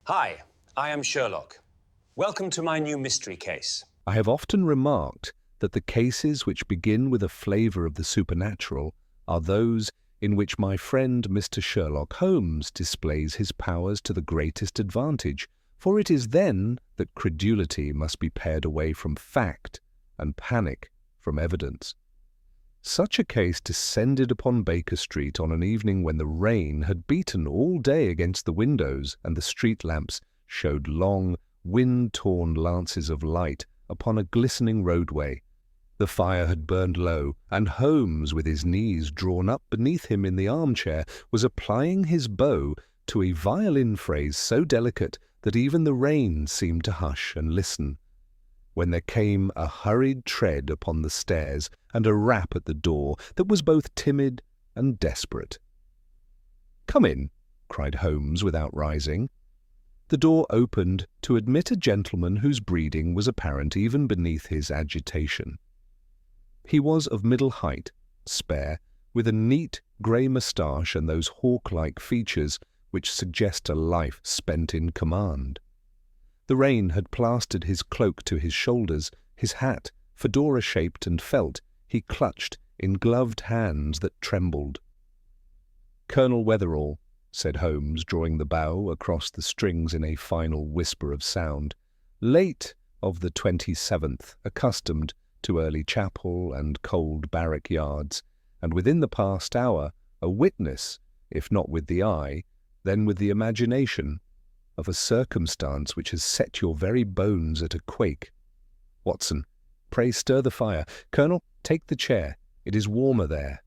Hi, I am Sherlock. Welcome to my new mystery case. I have often remarked that the cases which begin with a flavour of the supernatural are those in which my friend Mr. Sherlock Holmes displays his powers to the greatest advantage, for it is then that credulity must be pared away from fact and panic from evidence. Such a case descended upon Baker Street on an evening when the rain had beaten all day against the windows and the street lamps showed long, wind-torn lances of light upon a glistening roadway. The fire had burned low, and Holmes, with his knees drawn up beneath him in the armchair, was applying his bow to a violin phrase so delicate that even the rain seemed to hush and listen, when there came a hurried tread upon the stairs and a rap at the door that was both timid and desperate. "Come in," cried Holmes without rising. The door opened to admit a gentleman whose breeding was apparent even beneath his agitation. He was of middle height, spare, with a neat grey moustache and those hawk-like features which suggest a life spent in command. The rain had plastered his cloak to his shoulders, his hat, fedora-shaped and felt, he clutched in gloved hands that trembled. "Colonel Wetherall," said Holmes, drawing the bow across the strings in a final whisper of sound, "late of the 27th, accustomed to early chapel and cold barrack yards, and within the past hour a witness, if not with the eye, then with the imagination, of a circumstance which has set your very bones at a quake. Watson, pray stir the fire. Colonel, take the chair. It is warmer there."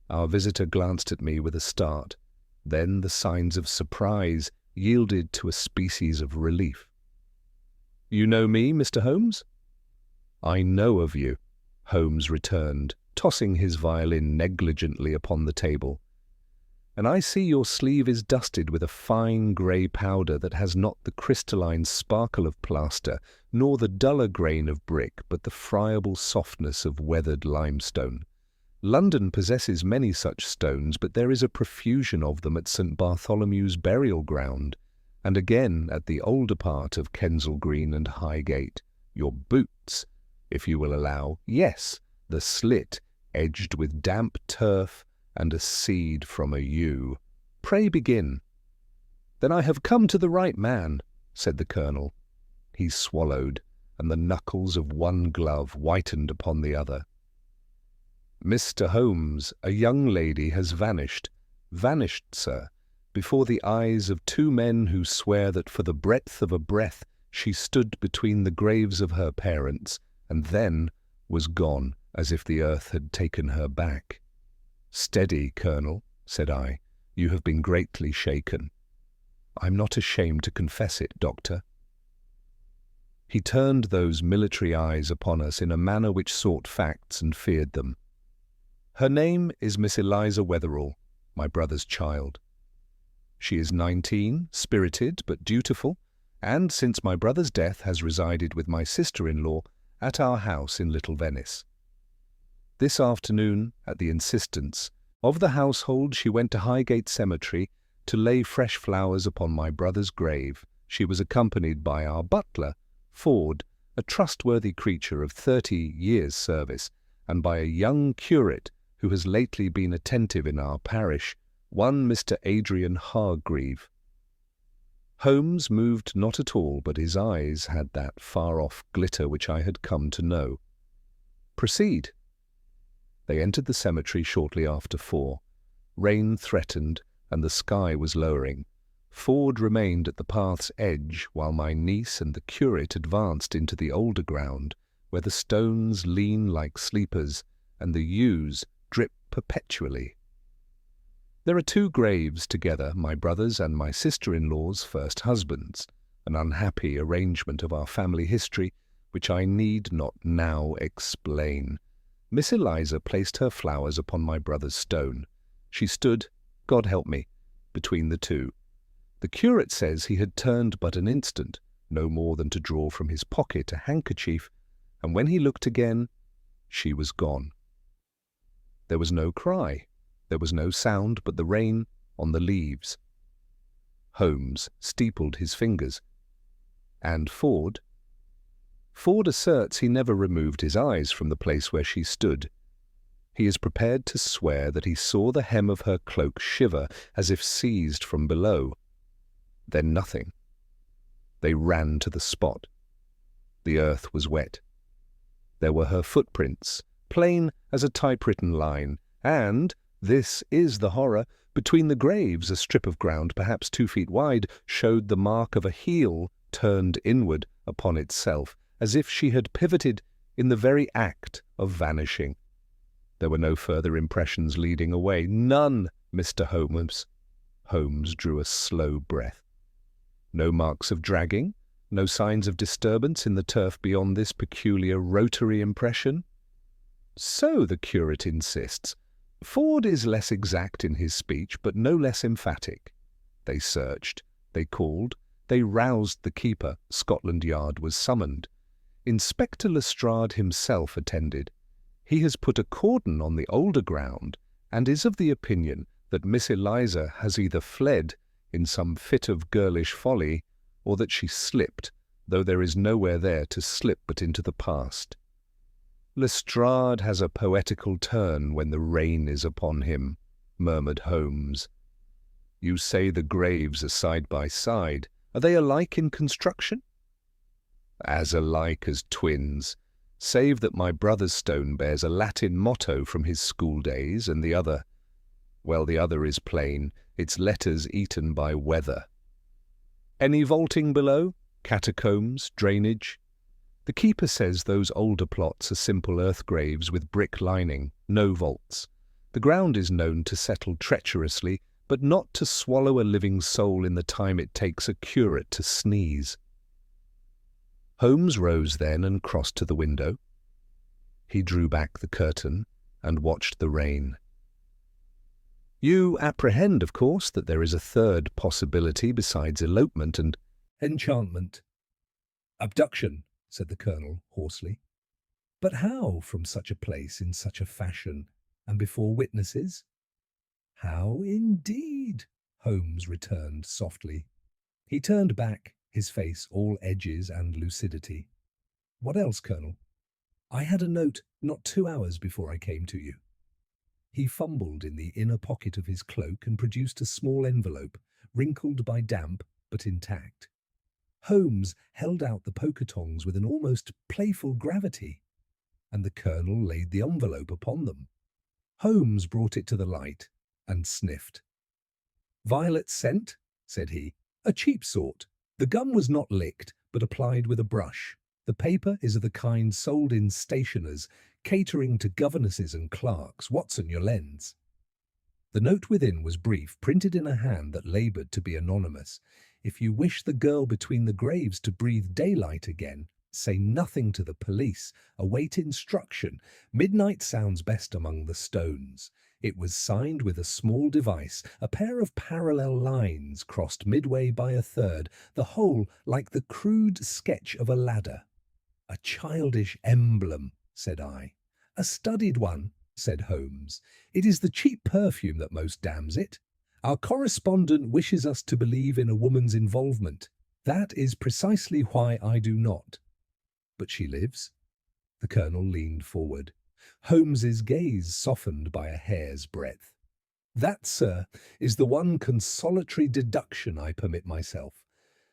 Our visitor glanced at me with a start. Then the signs of surprise yielded to a species of relief. "You know me, Mr. Holmes?" "I know of you," Holmes returned, tossing his violin negligently upon the table. "And I see your sleeve is dusted with a fine grey powder that has not the crystalline sparkle of plaster, nor the duller grain of brick, but the friable softness of weathered limestone. London possesses many such stones, but there is a profusion of them at St. Bartholomew's burial ground, and again at the older part of Kensal Green and Highgate. Your boots, if you will allow, yes, the slit, edged with damp turf, and a seed from a yew. Pray begin." "Then I have come to the right man," said the Colonel. He swallowed, and the knuckles of one glove whitened upon the other. "Mr. Holmes, a young lady has vanished, sir, before the eyes of two men who swear that for the breadth of a breath she stood between the graves of her parents, and then was gone as if the earth had taken her back." "Steady, Colonel," said I. "You have been greatly shaken." "I'm not ashamed to confess it, Doctor." He turned those military eyes upon us in a manner which sought facts and feared them. "Her name is Miss Eliza Wetherall, my brother's child. She is 19, spirited but dutiful, and since my brother's death has resided with my sister-in-law at our house in Little Venice. This afternoon, at the insistence of the household, she went to Highgate Cemetery to lay fresh flowers upon my brother's grave. She was accompanied by our butler, Ford, a trustworthy creature of 30 years' service, and by a young curate who has lately been attentive in our parish, one Mr. Adrian Hargreave." Holmes moved not at all, but his eyes had that far-off glitter which I had come to know. "Proceed." They entered the cemetery shortly after 4. Rain threatened, and the sky was lowering. Ford remained at the path's edge, while my niece and the curate advanced into the older ground, where the stones lean like sleepers, and the yews drip perpetually. There are 2 graves together, my brother's and my sister-in-law's first husbands, an unhappy arrangement of our family history, which I need not now explain. Miss Eliza placed her flowers upon my brother's stone. She stood, God help me, between the 2. The curate says he had turned but an instant, no more than to draw from his pocket a handkerchief, and when he looked again, she was gone. There was no cry, there was no sound but the rain on the leaves. Holmes steepled his fingers. And Ford? Ford asserts he never removed his eyes from the place where she stood. He is prepared to swear that he saw the hem of her cloak shiver as if seized from below. Then nothing. They ran to the spot. The earth was wet. There were her footprints, plain as a typewritten line, and, this is the horror, between the graves a strip of ground perhaps 2 feet wide showed the mark of a heel turned inward upon itself, as if she had pivoted in the very act of vanishing. There were no further impressions leading away. None, Mr. Holmes. Holmes drew a slow breath. No marks of dragging, no signs of disturbance in the turf beyond this peculiar rotary impression? So, the curate insists. Ford is less exact in his speech, but no less emphatic. They searched, they called, they roused the keeper. Scotland Yard was summoned. Inspector Lestrade himself attended. He has put a cordon on the older ground, and is of the opinion that Miss Eliza has either fled in some fit of girlish folly, or that she slipped, though there is nowhere there to slip but into the past. Lestrade has a poetical turn when the rain is upon him, murmured Holmes. You say the graves are side by side. Are they alike in construction? As alike as twins, save that my brother's stone bears a Latin motto from his school days, and the other is plain, its letters eaten by weather. Any vaulting below? Catacombs? Drainage? The keeper says those older plots are simple earth graves with brick lining, no vaults. The ground is known to settle treacherously, but not to swallow a living soul in the time it takes a curate to sneeze. Holmes rose then and crossed to the window. He drew back the curtain and watched the rain. You apprehend, of course, that there is a third possibility besides elopement and enchantment. Abduction, said the colonel hoarsely. But how from such a place in such a fashion, and before witnesses? How indeed? Holmes returned softly. He turned back, his face all edges and lucidity. What else, Colonel? I had a note not 2 hours before I came to you. He fumbled in the inner pocket of his cloak and produced a small envelope, wrinkled by damp but intact. Holmes held out the poker tongs with an almost playful gravity, and the colonel laid the envelope upon them. Holmes brought it to the light and sniffed. Violet scent, said he. A cheap sort. The gum was not licked, but applied with a brush. The paper is of the kind sold in stationers, catering to governesses and clerks. Watson, your lens. The note within was brief, printed in a hand that laboured to be anonymous. If you wish the girl between the graves to breathe daylight again, say nothing to the police. Await instruction. Midnight sounds best among the stones. It was signed with a small device, a pair of parallel lines crossed midway by a third, the whole like the crude sketch of a ladder. A childish emblem, said I. A studied one, said Holmes. It is the cheap perfume that most damns it. Our correspondent wishes us to believe in a woman's involvement. That is precisely why I do not. But she lives? The colonel leaned forward. Holmes's gaze softened by a hair's breadth. That, sir, is the one consolatory deduction I permit myself.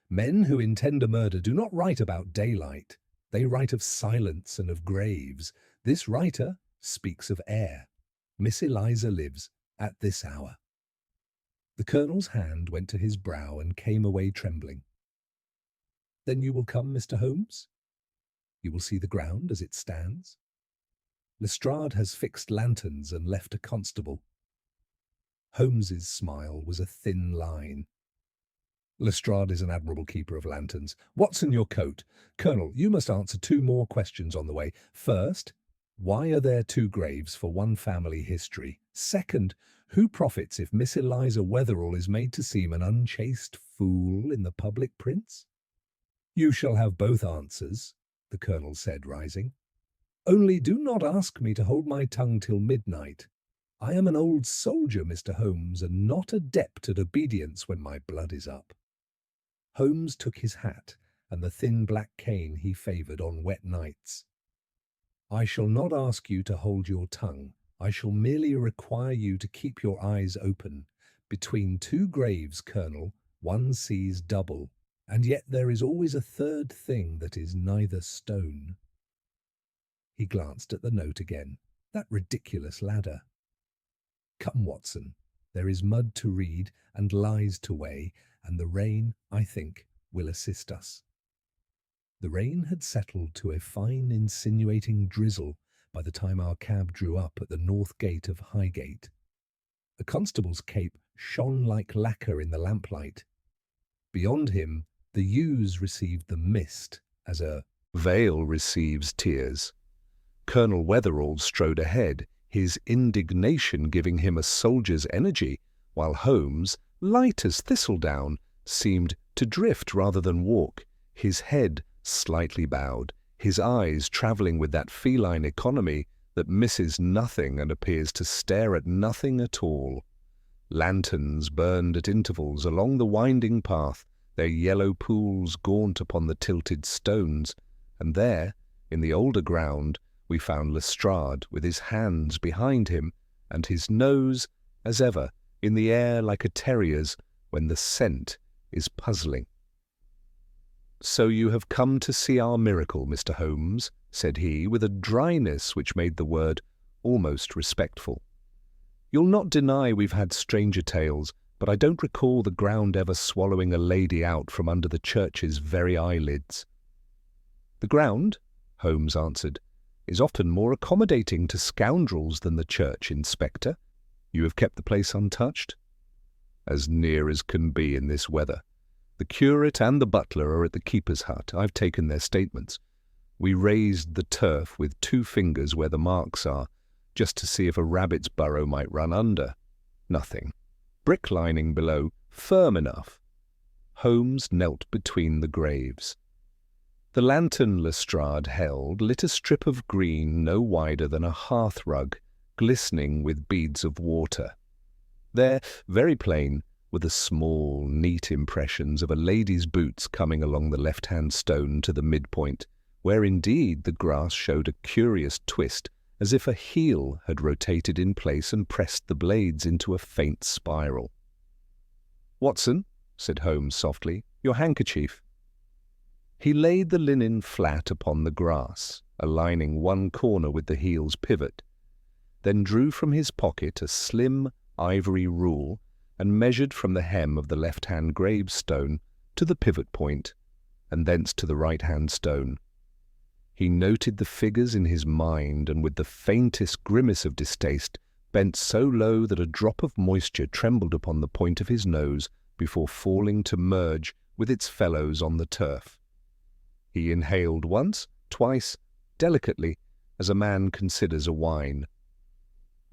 Men who intend a murder do not write about daylight. They write of silence and of graves. This writer speaks of air. Miss Eliza lives at this hour. The colonel's hand went to his brow and came away trembling. Then you will come, Mr. Holmes? You will see the ground as it stands? Lestrade has fixed lanterns and left a constable. Holmes's smile was a thin line. Lestrade is an admirable keeper of lanterns. Watson, your coat. Colonel, you must answer 2 more questions on the way. First, why are there 2 graves for one family history? Second, who profits if Miss Eliza Wetherall is made to seem an unchaste fool in the public prints? You shall have both answers, the colonel said, rising. Only do not ask me to hold my tongue till midnight. I am an old soldier, Mr. Holmes, and not adept at obedience when my blood is up. Holmes took his hat and the thin black cane he favoured on wet nights. I shall not ask you to hold your tongue. I shall merely require you to keep your eyes open. Between two graves, Colonel, one sees double, and yet there is always a third thing that is neither stone. He glanced at the note again. That ridiculous ladder. Come, Watson, there is mud to read and lies to weigh, and the rain, I think, will assist us. The rain had settled to a fine insinuating drizzle by the time our cab drew up at the north gate of Highgate. A constable's cape shone like lacquer in the lamplight. Beyond him, the yews received the mist as a vale receives tears. Colonel Wetherall strode ahead, his indignation giving him a soldier's energy, while Holmes, light as thistledown, seemed to drift rather than walk, his head slightly bowed, his eyes travelling with that feline economy that misses nothing and appears to stare at nothing at all. Lanterns burned at intervals along the winding path, their yellow pools gaunt upon the tilted stones, and there, in the older ground, we found Lestrade with his hands behind him and his nose, as ever, in the air like a terrier's when the scent is puzzling. "So you have come to see our miracle, Mr. Holmes," said he, with a dryness which made the word almost respectful. "You'll not deny we've had stranger tales, but I don't recall the ground ever swallowing a lady out from under the church's very eyelids." "The ground," Holmes answered, "is often more accommodating to scoundrels than the church, Inspector. You have kept the place untouched?" "As near as can be in this weather. The curate and the butler are at the keeper's hut. I've taken their statements. We raised the turf with 2 fingers where the marks are, just to see if a rabbit's burrow might run under. Nothing. Brick lining below, firm enough." Holmes knelt between the graves. The lantern Lestrade held lit a strip of green no wider than a hearth-rug, glistening with beads of water. There, very plain, were the small, neat impressions of a lady's boots coming along the left-hand stone to the midpoint, where indeed the grass showed a curious twist, as if a heel had rotated in place and pressed the blades into a faint spiral. "Watson," said Holmes softly, "your handkerchief." He laid the linen flat upon the grass, aligning one corner with the heel's pivot, then drew from his pocket a slim ivory rule and measured from the hem of the left-hand gravestone to the pivot point, and thence to the right-hand stone. He noted the figures in his mind, and with the faintest grimace of distaste bent so low that a drop of moisture trembled upon the point of his nose before falling to merge with its fellows on the turf. He inhaled once, twice, delicately, as a man considers a wine.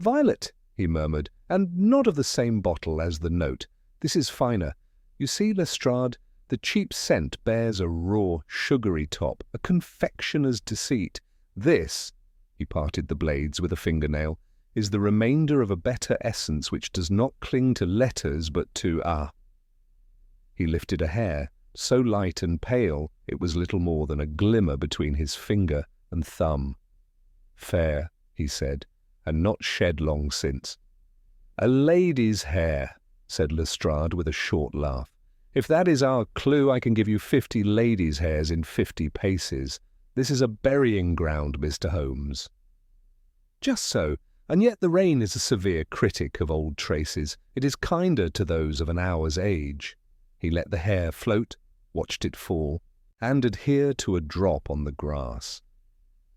"Violet," he murmured, "and not of the same bottle as the note. This is finer. You see, Lestrade, the cheap scent bears a raw, sugary top, a confectioner's deceit. This," he parted the blades with a fingernail, "is the remainder of a better essence which does not cling to letters but to He lifted a hair, so light and pale it was little more than a glimmer between his finger and thumb. "Fair," he said, "and not shed long since." "A lady's hair," said Lestrade with a short laugh. "If that is our clue, I can give you 50 ladies' hairs in 50 paces. This is a burying ground, Mr. Holmes." "Just so, and yet the rain is a severe critic of old traces. It is kinder to those of an hour's age." He let the hair float, watched it fall, and adhere to a drop on the grass.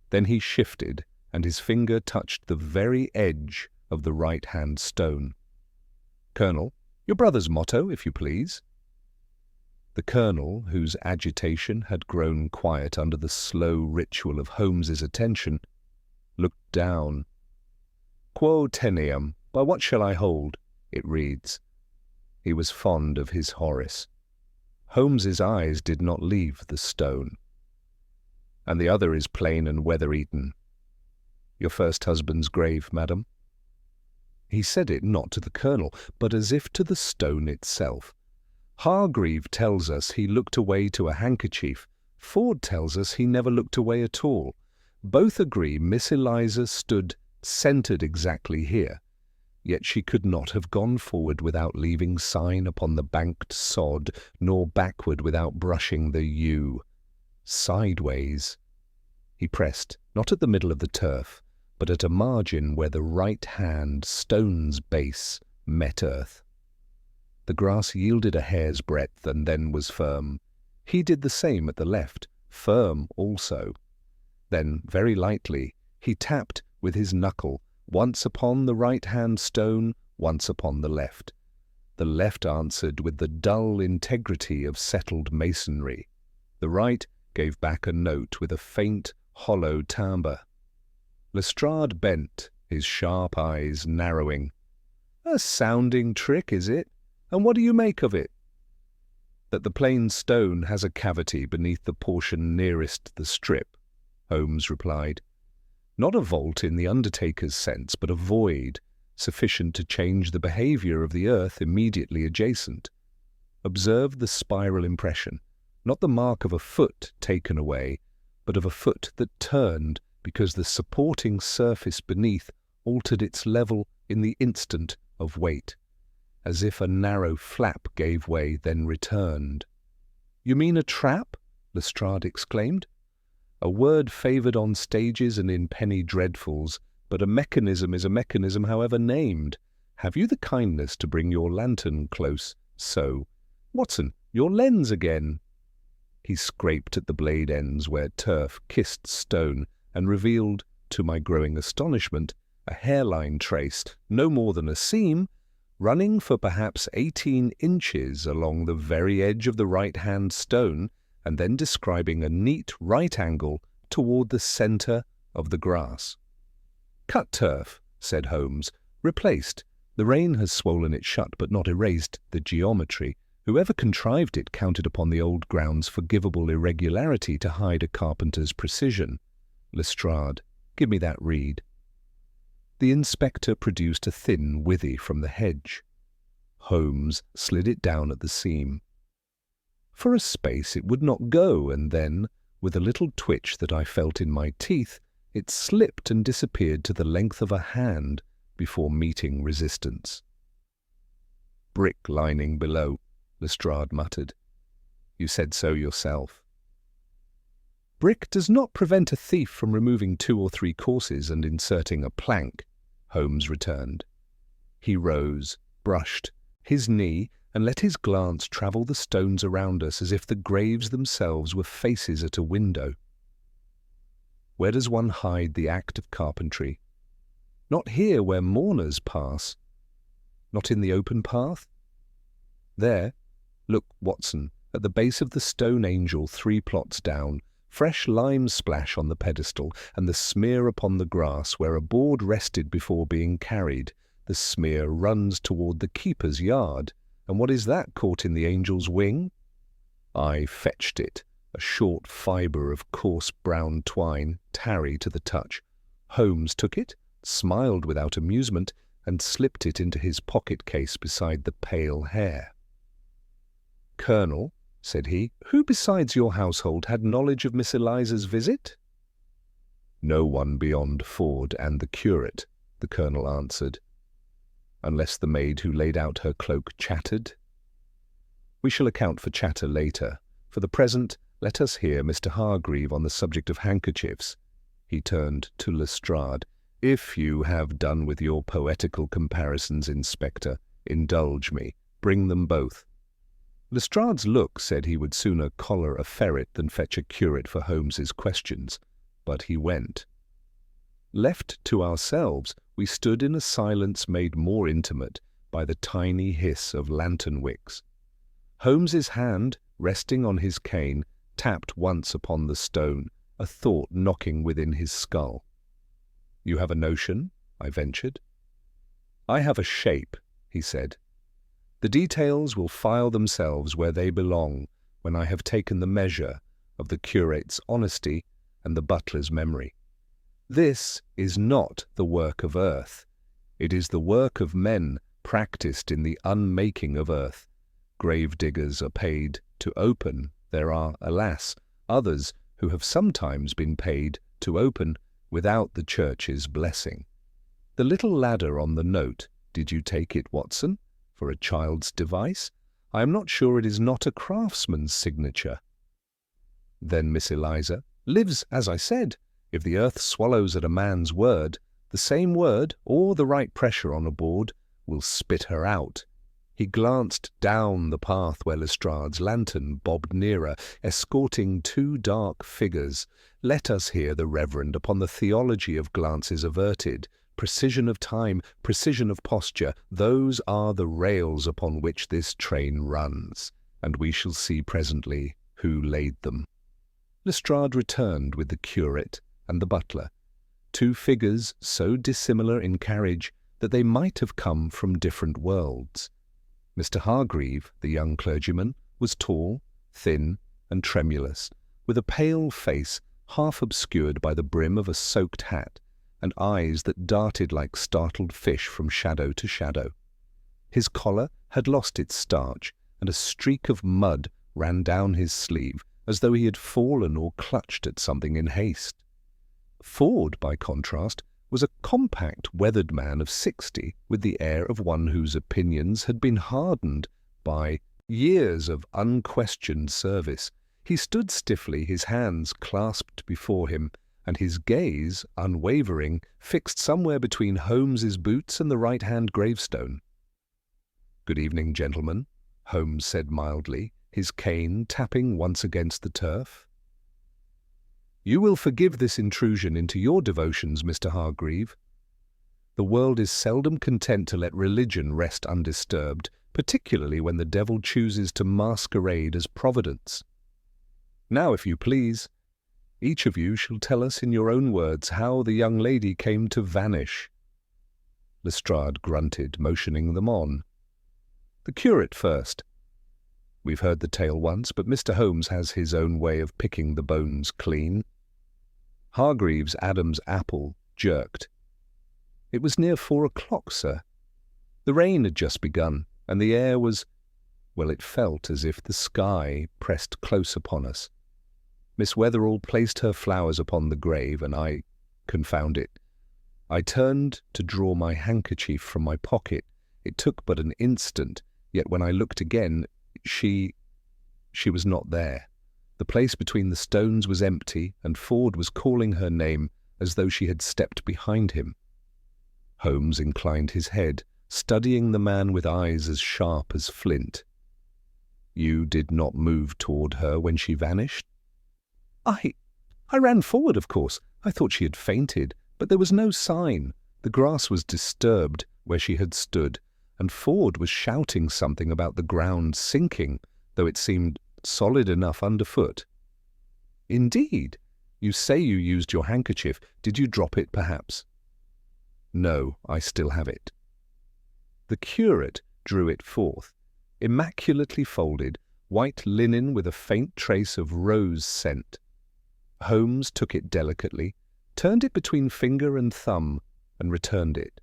Then he shifted, and his finger touched the very edge of the right-hand stone. "Colonel, your brother's motto, if you please." The colonel, whose agitation had grown quiet under the slow ritual of Holmes's attention, looked down. "Quo teniam, by what shall I hold?" it reads. He was fond of his Horace. Holmes's eyes did not leave the stone. "And the other is plain and weather-eaten. Your first husband's grave, madam?" He said it not to the Colonel, but as if to the stone itself. Hargreave tells us he looked away to a handkerchief. Ford tells us he never looked away at all. Both agree Miss Eliza stood centred exactly here. Yet she could not have gone forward without leaving sign upon the banked sod, nor backward without brushing the yew. Sideways. He pressed, not at the middle of the turf, but at a margin where the right hand stone's base met earth. The grass yielded a hair's breadth and then was firm. He did the same at the left, firm also. Then, very lightly, he tapped with his knuckle, once upon the right-hand stone, once upon the left. The left answered with the dull integrity of settled masonry. The right gave back a note with a faint, hollow timbre. Lestrade bent, his sharp eyes narrowing. "A sounding trick, is it? And what do you make of it?" "That the plain stone has a cavity beneath the portion nearest the strip," Holmes replied. "Not a vault in the undertaker's sense, but a void, sufficient to change the behaviour of the earth immediately adjacent. Observe the spiral impression, not the mark of a foot taken away, but of a foot that turned because the supporting surface beneath altered its level in the instant of weight, as if a narrow flap gave way, then returned." "You mean a trap?" Lestrade exclaimed. "A word favoured on stages and in penny dreadfuls, but a mechanism is a mechanism however named. Have you the kindness to bring your lantern close? So. Watson, your lens again." He scraped at the blade ends where turf kissed stone and revealed, to my growing astonishment, a hairline trace, no more than a seam, running for perhaps 18 inches along the very edge of the right-hand stone, and then describing a neat right angle toward the centre of the grass. "Cut turf," said Holmes. "Replaced. The rain has swollen it shut, but not erased the geometry. Whoever contrived it counted upon the old ground's forgivable irregularity to hide a carpenter's precision. Lestrade, give me that reed." The inspector produced a thin withy from the hedge. Holmes slid it down at the seam. For a space it would not go, and then, with a little twitch that I felt in my teeth, it slipped and disappeared to the length of a hand before meeting resistance. "Brick lining below," Lestrade muttered. "You said so yourself." "Brick does not prevent a thief from removing 2 or 3 courses and inserting a plank," Holmes returned. He rose, brushed his knee, and let his glance travel the stones around us as if the graves themselves were faces at a window. "Where does one hide the act of carpentry? Not here where mourners pass. Not in the open path? There, look, Watson, at the base of the stone angel 3 plots down, fresh lime splash on the pedestal, and the smear upon the grass where a board rested before being carried. The smear runs toward the keeper's yard. And what is that caught in the angel's wing?" I fetched it, a short fibre of coarse brown twine, tarry to the touch. Holmes took it, smiled without amusement, and slipped it into his pocket-case beside the pale hair. "Colonel," said he, "who besides your household had knowledge of Miss Eliza's visit?" "No one beyond Ford and the curate," the Colonel answered. "Unless the maid who laid out her cloak chattered." "We shall account for chatter later. For the present, let us hear Mr. Hargreave on the subject of handkerchiefs." He turned to Lestrade. "If you have done with your poetical comparisons, Inspector, indulge me. Bring them both." Lestrade's look said he would sooner collar a ferret than fetch a curate for Holmes's questions, but he went. Left to ourselves, we stood in a silence made more intimate by the tiny hiss of lantern wicks. Holmes's hand, resting on his cane, tapped once upon the stone, a thought knocking within his skull. "You have a notion?" I ventured. "I have a shape," he said. "The details will file themselves where they belong when I have taken the measure of the curate's honesty and the butler's memory. This is not the work of earth. It is the work of men practiced in the unmaking of earth. Grave diggers are paid to open. There are, alas, others who have sometimes been paid to open without the Church's blessing. The little ladder on the note, did you take it, Watson, for a child's device? I am not sure it is not a craftsman's signature. Then Miss Eliza lives, as I said. If the earth swallows at a man's word, the same word, or the right pressure on a board, will spit her out. He glanced down the path where Lestrade's lantern bobbed nearer, escorting two dark figures. Let us hear the Reverend upon the theology of glances averted, precision of time, precision of posture. Those are the rails upon which this train runs, and we shall see presently who laid them. Lestrade returned with the curate and the butler, two figures so dissimilar in carriage that they might have come from different worlds. Mr. Hargreave, the young clergyman, was tall, thin, and tremulous, with a pale face half obscured by the brim of a soaked hat, and eyes that darted like startled fish from shadow to shadow. His collar had lost its starch, and a streak of mud ran down his sleeve, as though he had fallen or clutched at something in haste. Ford, by contrast, was a compact, weathered man of 60, with the air of one whose opinions had been hardened by years of unquestioned service. He stood stiffly, his hands clasped before him, and his gaze, unwavering, fixed somewhere between Holmes's boots and the right-hand gravestone. "Good evening, gentlemen," Holmes said mildly, his cane tapping once against the turf. "You will forgive this intrusion into your devotions, Mr. Hargreave. The world is seldom content to let religion rest undisturbed, particularly when the devil chooses to masquerade as Providence. Now, if you please, each of you shall tell us in your own words how the young lady came to vanish." Lestrade grunted, motioning them on. "The curate first. We've heard the tale once, but Mr. Holmes has his own way of picking the bones clean." Hargreaves' Adam's apple jerked. "It was near 4 o'clock, sir. The rain had just begun, and the air was, well, it felt as if the sky pressed close upon us. Miss Wetherall placed her flowers upon the grave, and confound it, I turned to draw my handkerchief from my pocket. It took but an instant, yet when I looked again, she was not there. The place between the stones was empty, and Ford was calling her name as though she had stepped behind him." Holmes inclined his head, studying the man with eyes as sharp as flint. "You did not move toward her when she vanished?" I ran forward, of course. I thought she had fainted, but there was no sign. The grass was disturbed where she had stood, and Ford was shouting something about the ground sinking, though it seemed solid enough underfoot." "Indeed? You say you used your handkerchief. Did you drop it, perhaps?" "No, I still have it." The curate drew it forth, immaculately folded, white linen with a faint trace of rose scent. Holmes took it delicately, turned it between finger and thumb, and returned it.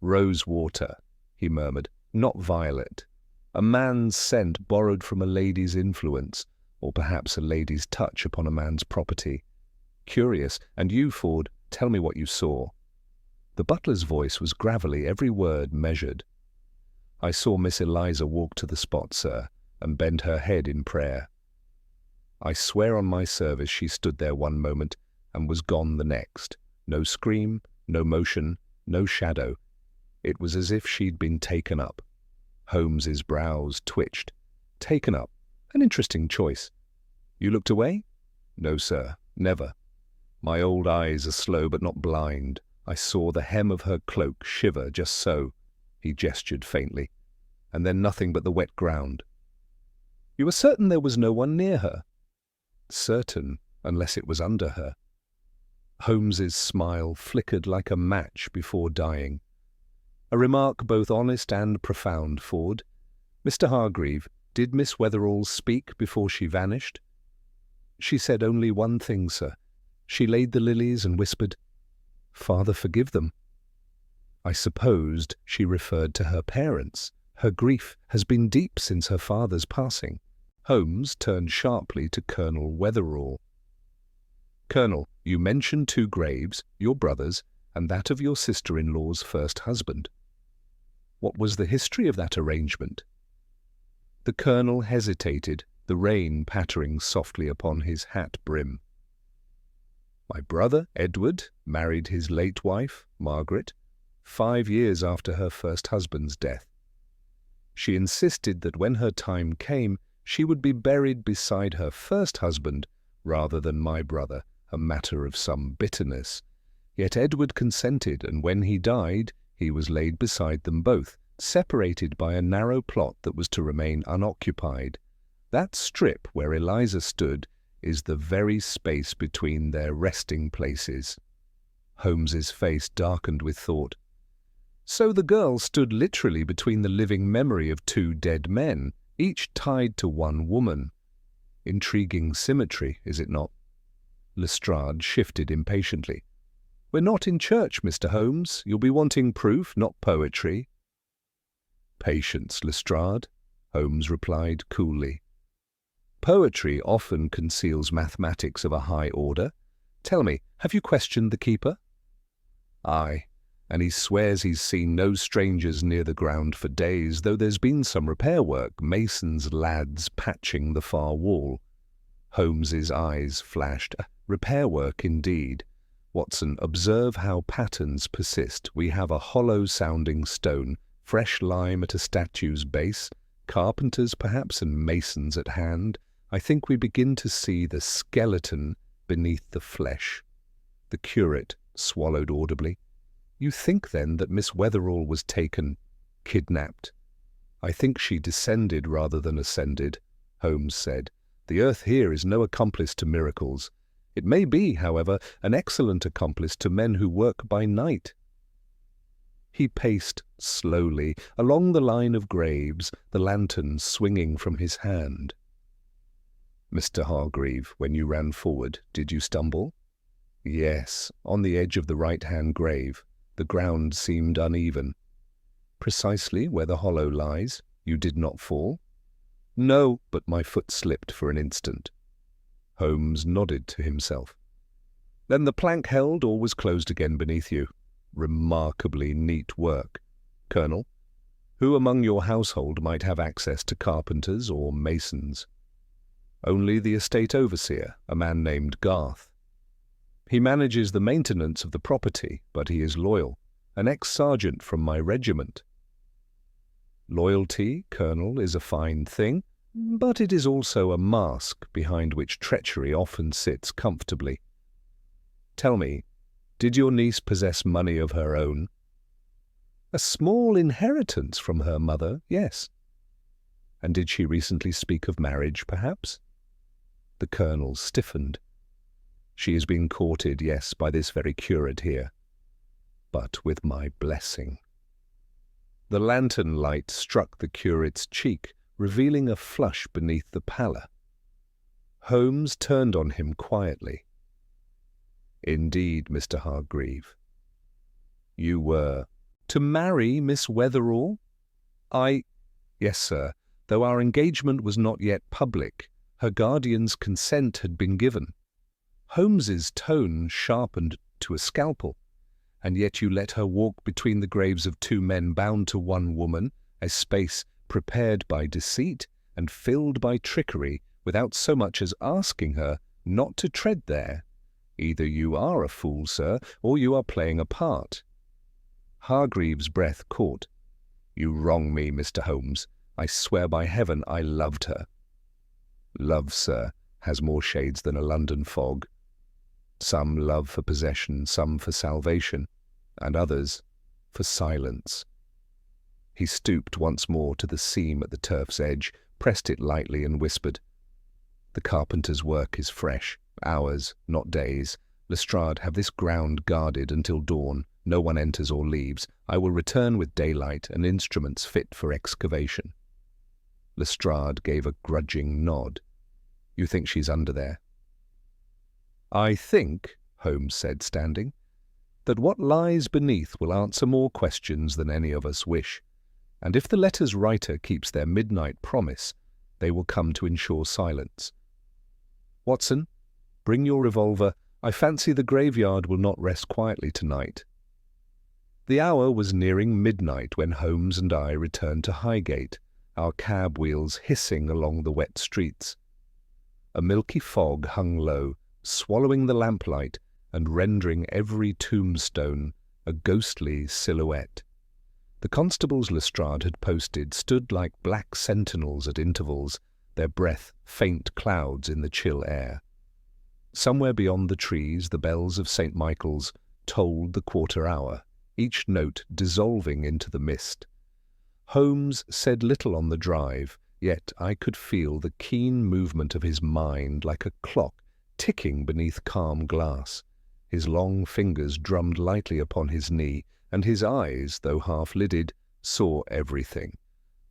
"Rose water," he murmured, "not violet. A man's scent borrowed from a lady's influence, or perhaps a lady's touch upon a man's property. Curious. And you, Ford, tell me what you saw." The butler's voice was gravelly, every word measured. "I saw Miss Eliza walk to the spot, sir, and bend her head in prayer. I swear on my service she stood there one moment and was gone the next. No scream, no motion, no shadow. It was as if she'd been taken up." Holmes's brows twitched. "Taken up? An interesting choice. You looked away?" "No, sir, never. My old eyes are slow but not blind. I saw the hem of her cloak shiver just so," he gestured faintly, "and then nothing but the wet ground." "You are certain there was no one near her?" "Certain, unless it was under her." Holmes's smile flickered like a match before dying. "A remark both honest and profound, Ford. Mr. Hargreave, did Miss Wetherall speak before she vanished?" "She said only one thing, sir. She laid the lilies and whispered, 'Father, forgive them.'" I supposed she referred to her parents. Her grief has been deep since her father's passing. Holmes turned sharply to Colonel Wetherall. Colonel, you mentioned two graves, your brother's and that of your sister-in-law's first husband. What was the history of that arrangement? The colonel hesitated, the rain pattering softly upon his hat brim. My brother, Edward, married his late wife, Margaret, 5 years after her first husband's death. She insisted that when her time came, she would be buried beside her first husband rather than my brother, a matter of some bitterness. Yet Edward consented, and when he died, he was laid beside them both, separated by a narrow plot that was to remain unoccupied. That strip where Eliza stood is the very space between their resting places. Holmes's face darkened with thought. So the girl stood literally between the living memory of two dead men, each tied to one woman. Intriguing symmetry, is it not? Lestrade shifted impatiently. We're not in church, Mr. Holmes. You'll be wanting proof, not poetry. Patience, Lestrade, Holmes replied coolly. Poetry often conceals mathematics of a high order. Tell me, have you questioned the keeper? Aye, and he swears he's seen no strangers near the ground for days, though there's been some repair work, masons' lads patching the far wall. Holmes's eyes flashed. Repair work indeed. Watson, observe how patterns persist. We have a hollow-sounding stone, fresh lime at a statue's base, carpenters perhaps and masons at hand. I think we begin to see the skeleton beneath the flesh. The curate swallowed audibly. You think, then, that Miss Wetherall was taken, kidnapped? I think she descended rather than ascended, Holmes said. The earth here is no accomplice to miracles. It may be, however, an excellent accomplice to men who work by night. He paced slowly along the line of graves, the lantern swinging from his hand. Mr. Hargreave, when you ran forward, did you stumble? Yes, on the edge of the right-hand grave. The ground seemed uneven. Precisely where the hollow lies, you did not fall? No, but my foot slipped for an instant. Holmes nodded to himself. Then the plank held or was closed again beneath you. Remarkably neat work. Colonel, who among your household might have access to carpenters or masons? Only the estate overseer, a man named Garth. He manages the maintenance of the property, but he is loyal, an ex-sergeant from my regiment. Loyalty, Colonel, is a fine thing, but it is also a mask behind which treachery often sits comfortably. Tell me, did your niece possess money of her own? A small inheritance from her mother, yes. And did she recently speak of marriage, perhaps? The Colonel stiffened. She is being courted, yes, by this very curate here, but with my blessing. The lantern light struck the curate's cheek, revealing a flush beneath the pallor. Holmes turned on him quietly. Indeed, Mr. Hargreave. You were to marry Miss Wetherall? Yes, sir, though our engagement was not yet public. Her guardian's consent had been given. Holmes's tone sharpened to a scalpel. And yet you let her walk between the graves of two men bound to one woman, a space prepared by deceit and filled by trickery, without so much as asking her not to tread there. Either you are a fool, sir, or you are playing a part. Hargreave's breath caught. You wrong me, Mr. Holmes. I swear by heaven I loved her. Love, sir, has more shades than a London fog. Some love for possession, some for salvation, and others for silence. He stooped once more to the seam at the turf's edge, pressed it lightly and whispered, The carpenter's work is fresh, hours, not days. Lestrade, have this ground guarded until dawn. No one enters or leaves. I will return with daylight and instruments fit for excavation. Lestrade gave a grudging nod. You think she's under there? I think, Holmes said, standing, that what lies beneath will answer more questions than any of us wish, and if the letter's writer keeps their midnight promise, they will come to ensure silence. Watson, bring your revolver. I fancy the graveyard will not rest quietly tonight. The hour was nearing midnight when Holmes and I returned to Highgate, our cab wheels hissing along the wet streets. A milky fog hung low, swallowing the lamplight and rendering every tombstone a ghostly silhouette. The constables Lestrade had posted stood like black sentinels at intervals, their breath faint clouds in the chill air. Somewhere beyond the trees, the bells of St. Michael's tolled the quarter hour, each note dissolving into the mist. Holmes said little on the drive, yet I could feel the keen movement of his mind like a clock ticking beneath calm glass. His long fingers drummed lightly upon his knee, and his eyes, though half-lidded, saw everything.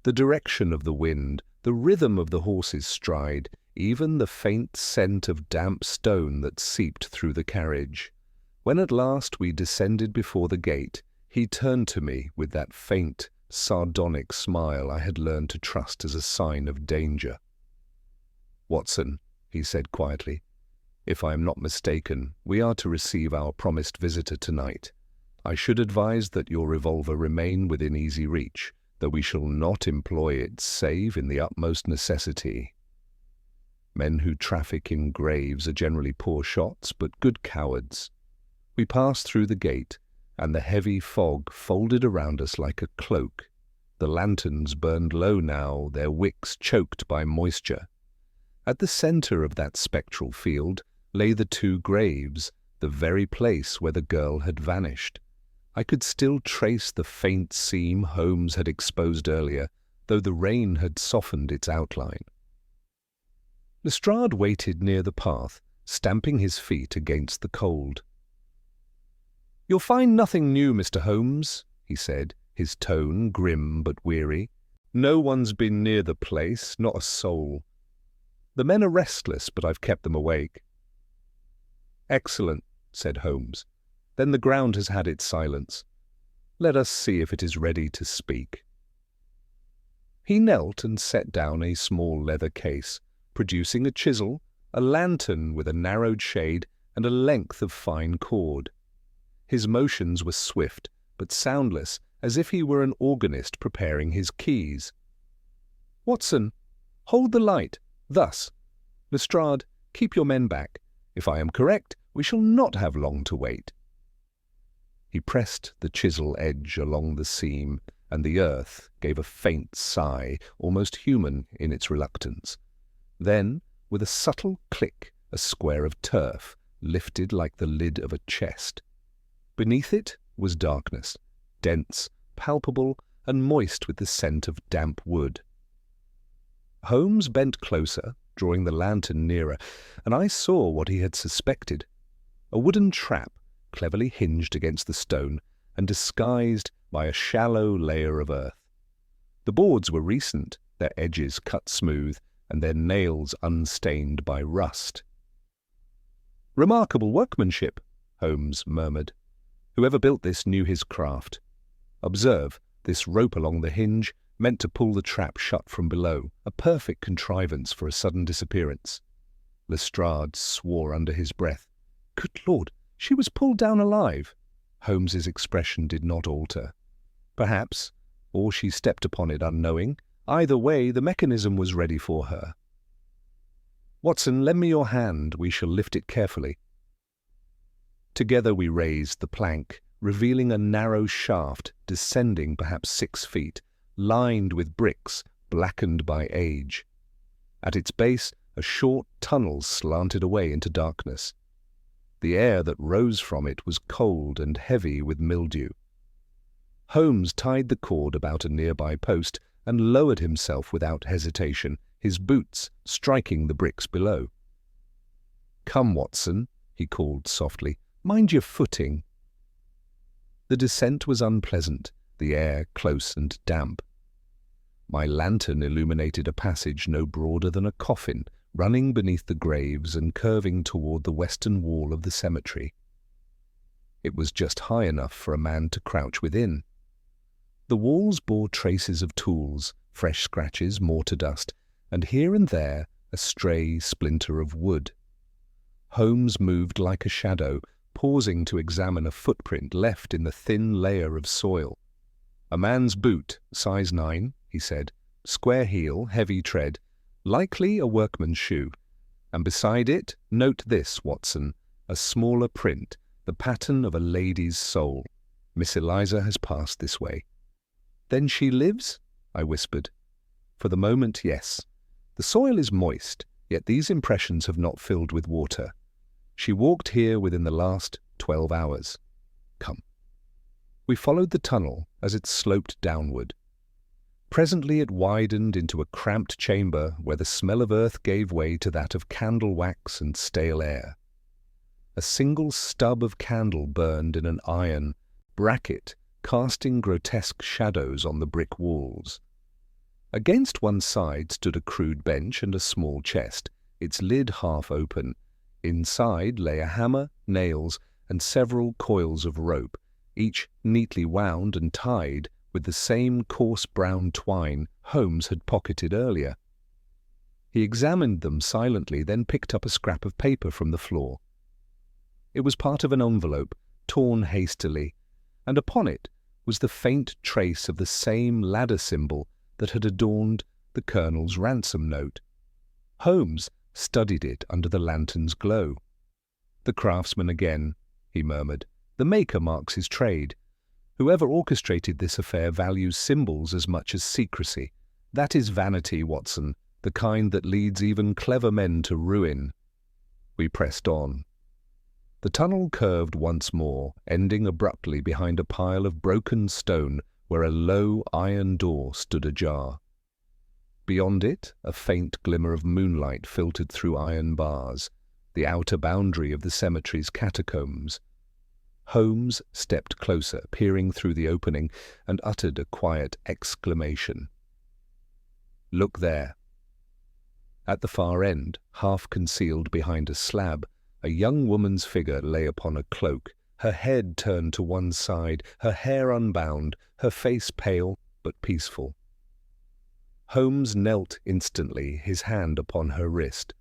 The direction of the wind, the rhythm of the horse's stride, even the faint scent of damp stone that seeped through the carriage. When at last we descended before the gate, he turned to me with that faint, sardonic smile I had learned to trust as a sign of danger. "Watson," he said quietly, "if I am not mistaken, we are to receive our promised visitor tonight. I should advise that your revolver remain within easy reach, though we shall not employ it save in the utmost necessity. Men who traffic in graves are generally poor shots, but good cowards." We passed through the gate, and the heavy fog folded around us like a cloak. The lanterns burned low now, their wicks choked by moisture. At the centre of that spectral field lay the two graves, the very place where the girl had vanished. I could still trace the faint seam Holmes had exposed earlier, though the rain had softened its outline. Lestrade waited near the path, stamping his feet against the cold. "You'll find nothing new, Mr. Holmes," he said, his tone grim but weary. "No one's been near the place, not a soul. The men are restless, but I've kept them awake." "Excellent," said Holmes. "Then the ground has had its silence. Let us see if it is ready to speak." He knelt and set down a small leather case, producing a chisel, a lantern with a narrowed shade, and a length of fine cord. His motions were swift, but soundless, as if he were an organist preparing his keys. "Watson, hold the light, thus. Lestrade, keep your men back. If I am correct, we shall not have long to wait." He pressed the chisel edge along the seam, and the earth gave a faint sigh, almost human in its reluctance. Then, with a subtle click, a square of turf lifted like the lid of a chest. Beneath it was darkness, dense, palpable, and moist with the scent of damp wood. Holmes bent closer, drawing the lantern nearer, and I saw what he had suspected. A wooden trap, cleverly hinged against the stone and disguised by a shallow layer of earth. The boards were recent, their edges cut smooth, and their nails unstained by rust. "Remarkable workmanship," Holmes murmured. "Whoever built this knew his craft. Observe, this rope along the hinge, meant to pull the trap shut from below, a perfect contrivance for a sudden disappearance." Lestrade swore under his breath. "Good Lord, she was pulled down alive." Holmes's expression did not alter. "Perhaps, or she stepped upon it unknowing. Either way, the mechanism was ready for her. Watson, lend me your hand. We shall lift it carefully." Together we raised the plank, revealing a narrow shaft descending perhaps 6 feet, lined with bricks blackened by age. At its base, a short tunnel slanted away into darkness. The air that rose from it was cold and heavy with mildew. Holmes tied the cord about a nearby post and lowered himself without hesitation, his boots striking the bricks below. "Come, Watson," he called softly. "Mind your footing." The descent was unpleasant, the air close and damp. My lantern illuminated a passage no broader than a coffin, running beneath the graves and curving toward the western wall of the cemetery. It was just high enough for a man to crouch within. The walls bore traces of tools, fresh scratches, mortar dust, and here and there a stray splinter of wood. Holmes moved like a shadow, pausing to examine a footprint left in the thin layer of soil. "A man's boot, size 9, he said. "Square heel, heavy tread, likely a workman's shoe. And beside it, note this, Watson, a smaller print, the pattern of a lady's sole. Miss Eliza has passed this way." "Then she lives?" I whispered. "For the moment, yes. The soil is moist, yet these impressions have not filled with water. She walked here within the last 12 hours. Come." We followed the tunnel as it sloped downward. Presently it widened into a cramped chamber where the smell of earth gave way to that of candle wax and stale air. A single stub of candle burned in an iron bracket, casting grotesque shadows on the brick walls. Against one side stood a crude bench and a small chest, its lid half open. Inside lay a hammer, nails, and several coils of rope, each neatly wound and tied with the same coarse brown twine Holmes had pocketed earlier. He examined them silently, then picked up a scrap of paper from the floor. It was part of an envelope, torn hastily, and upon it was the faint trace of the same ladder symbol that had adorned the Colonel's ransom note. Holmes studied it under the lantern's glow. "The craftsman again," he murmured. "The maker marks his trade. Whoever orchestrated this affair values symbols as much as secrecy. That is vanity, Watson, the kind that leads even clever men to ruin." We pressed on. The tunnel curved once more, ending abruptly behind a pile of broken stone where a low iron door stood ajar. Beyond it, a faint glimmer of moonlight filtered through iron bars, the outer boundary of the cemetery's catacombs. Holmes stepped closer, peering through the opening, and uttered a quiet exclamation. "Look there." At the far end, half concealed behind a slab, a young woman's figure lay upon a cloak, her head turned to one side, her hair unbound, her face pale but peaceful. Holmes knelt instantly, his hand upon her wrist.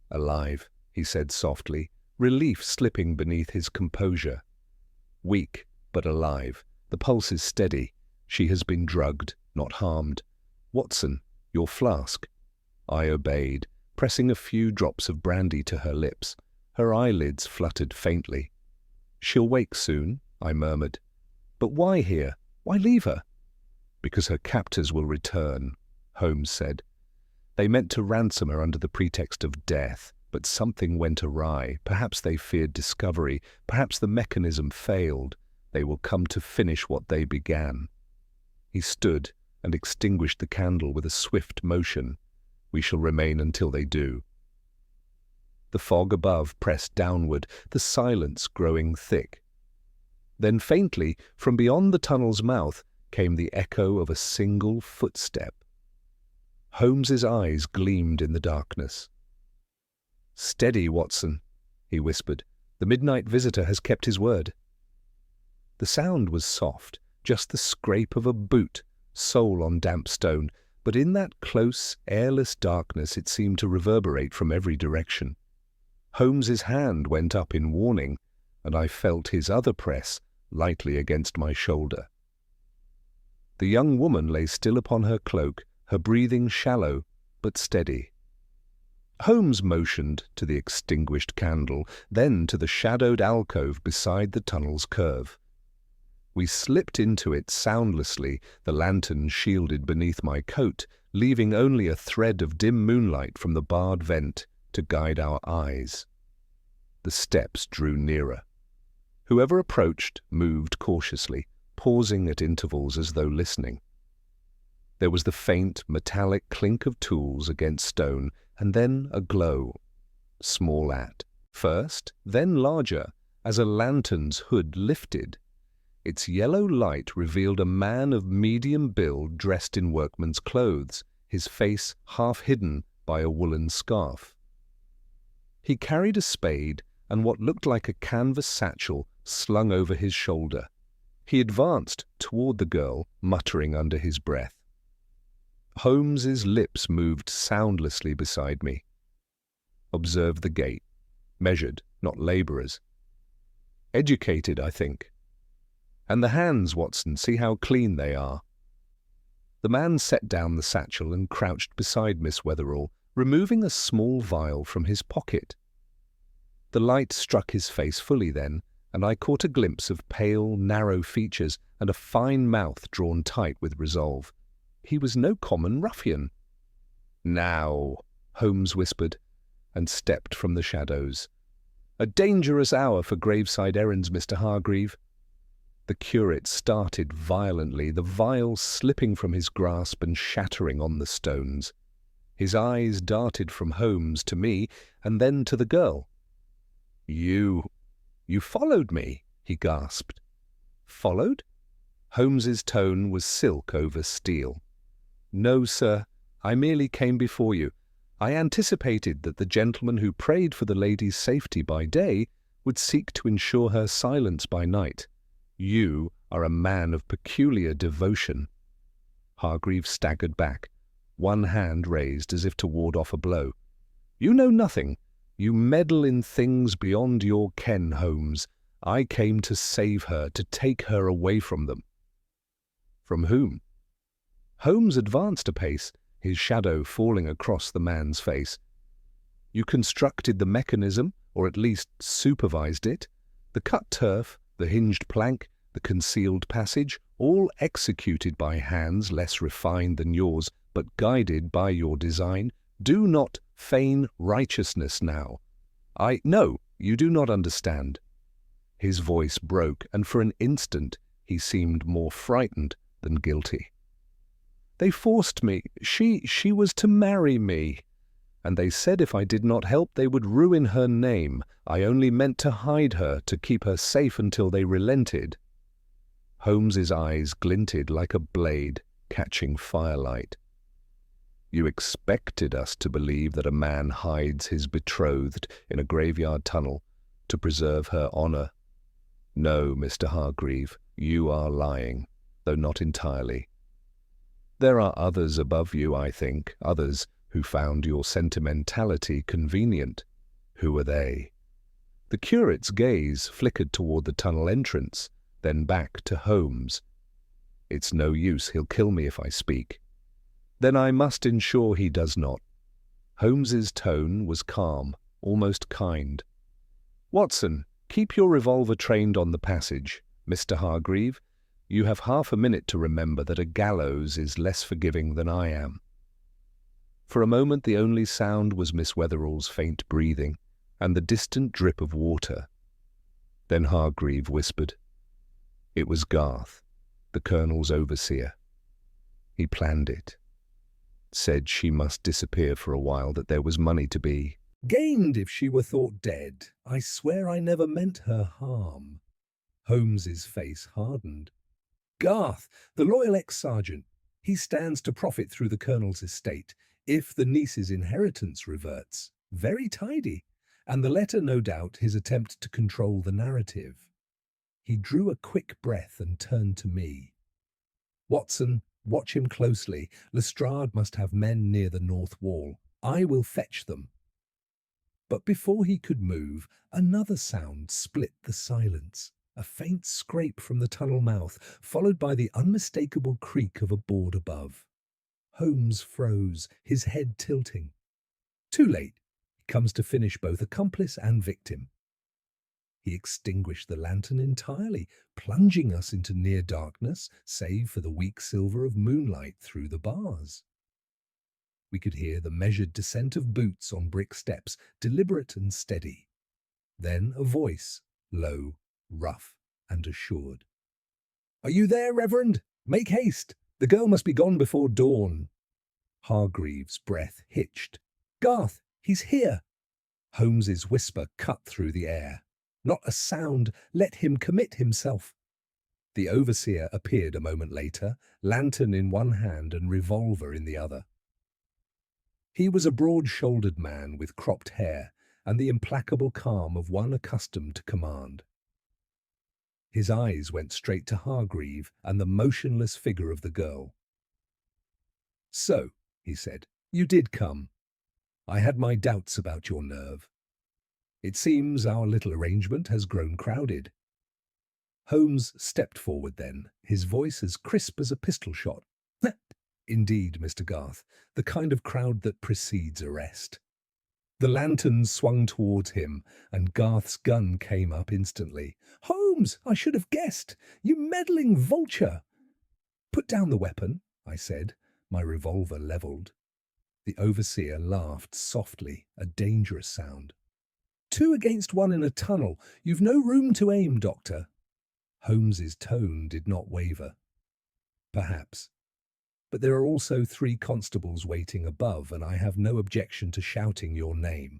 "Alive," he said softly, relief slipping beneath his composure. "Weak, but alive. The pulse is steady. She has been drugged, not harmed. Watson, your flask." I obeyed, pressing a few drops of brandy to her lips. Her eyelids fluttered faintly. "She'll wake soon," I murmured. "But why here? Why leave her?" "Because her captors will return," Holmes said. "They meant to ransom her under the pretext of death, but something went awry. Perhaps they feared discovery. Perhaps the mechanism failed. They will come to finish what they began." He stood and extinguished the candle with a swift motion. "We shall remain until they do." The fog above pressed downward, the silence growing thick. Then faintly, from beyond the tunnel's mouth, came the echo of a single footstep. Holmes's eyes gleamed in the darkness. "Steady, Watson," he whispered. "The midnight visitor has kept his word." The sound was soft, just the scrape of a boot, sole on damp stone, but in that close, airless darkness it seemed to reverberate from every direction. Holmes's hand went up in warning, and I felt his other press lightly against my shoulder. The young woman lay still upon her cloak, her breathing shallow but steady. Holmes motioned to the extinguished candle, then to the shadowed alcove beside the tunnel's curve. We slipped into it soundlessly, the lantern shielded beneath my coat, leaving only a thread of dim moonlight from the barred vent to guide our eyes. The steps drew nearer. Whoever approached moved cautiously, pausing at intervals as though listening. There was the faint, metallic clink of tools against stone, and then a glow, small at first, then larger, as a lantern's hood lifted. Its yellow light revealed a man of medium build dressed in workman's clothes, his face half hidden by a woolen scarf. He carried a spade and what looked like a canvas satchel slung over his shoulder. He advanced toward the girl, muttering under his breath. Holmes's lips moved soundlessly beside me. Observed the gait. Measured, not labourers. Educated, I think. And the hands, Watson, see how clean they are. The man set down the satchel and crouched beside Miss Wetherall, removing a small vial from his pocket. The light struck his face fully then, and I caught a glimpse of pale, narrow features and a fine mouth drawn tight with resolve. He was no common ruffian. "Now," Holmes whispered, and stepped from the shadows. "A dangerous hour for graveside errands, Mr. Hargreave." The curate started violently, the vial slipping from his grasp and shattering on the stones. His eyes darted from Holmes to me, and then to the girl. You followed me," he gasped. "Followed?" Holmes's tone was silk over steel. "No, sir, I merely came before you. I anticipated that the gentleman who prayed for the lady's safety by day would seek to ensure her silence by night. You are a man of peculiar devotion." Hargreave staggered back, one hand raised as if to ward off a blow. "You know nothing. You meddle in things beyond your ken, Holmes. I came to save her, to take her away from them." "From whom?" Holmes advanced a pace, his shadow falling across the man's face. "You constructed the mechanism, or at least supervised it. The cut turf, the hinged plank, the concealed passage, all executed by hands less refined than yours, but guided by your design. Do not feign righteousness now. No, you do not understand." His voice broke, and for an instant he seemed more frightened than guilty. "They forced me. She was to marry me. And they said if I did not help they would ruin her name. I only meant to hide her, to keep her safe until they relented." Holmes's eyes glinted like a blade catching firelight. "You expected us to believe that a man hides his betrothed in a graveyard tunnel to preserve her honour. No, Mr. Hargreave, you are lying, though not entirely. There are others above you, I think, others who found your sentimentality convenient. Who are they?" The curate's gaze flickered toward the tunnel entrance, then back to Holmes. "It's no use, he'll kill me if I speak." "Then I must ensure he does not." Holmes's tone was calm, almost kind. "Watson, keep your revolver trained on the passage. Mr. Hargreave, you have half a minute to remember that a gallows is less forgiving than I am." For a moment the only sound was Miss Wetherall's faint breathing and the distant drip of water. Then Hargreave whispered, "It was Garth, the Colonel's overseer. He planned it. Said she must disappear for a while, that there was money to be gained if she were thought dead. I swear I never meant her harm." Holmes's face hardened. "Garth, the loyal ex-sergeant. He stands to profit through the Colonel's estate, if the niece's inheritance reverts. Very tidy. And the letter, no doubt, his attempt to control the narrative." He drew a quick breath and turned to me. "Watson, watch him closely. Lestrade must have men near the north wall. I will fetch them." But before he could move, another sound split the silence. A faint scrape from the tunnel mouth, followed by the unmistakable creak of a board above. Holmes froze, his head tilting. Too late. He comes to finish both accomplice and victim. He extinguished the lantern entirely, plunging us into near darkness, save for the weak silver of moonlight through the bars. We could hear the measured descent of boots on brick steps, deliberate and steady. Then a voice, low, rough, and assured. "Are you there, Reverend? Make haste. The girl must be gone before dawn." Hargreave's breath hitched. "Garth, he's here." Holmes's whisper cut through the air. "Not a sound. Let him commit himself." The overseer appeared a moment later, lantern in one hand and revolver in the other. He was a broad-shouldered man with cropped hair and the implacable calm of one accustomed to command. His eyes went straight to Hargreave and the motionless figure of the girl. "So," he said, "you did come. I had my doubts about your nerve. It seems our little arrangement has grown crowded." Holmes stepped forward then, his voice as crisp as a pistol shot. "Indeed, Mr. Garth, the kind of crowd that precedes arrest." The lanterns swung towards him, and Garth's gun came up instantly. "Holmes, I should have guessed! You meddling vulture!" "Put down the weapon," I said, my revolver levelled. The overseer laughed softly, a dangerous sound. "Two against one in a tunnel. You've no room to aim, Doctor." Holmes's tone did not waver. "Perhaps. But there are also 3 constables waiting above, and I have no objection to shouting your name."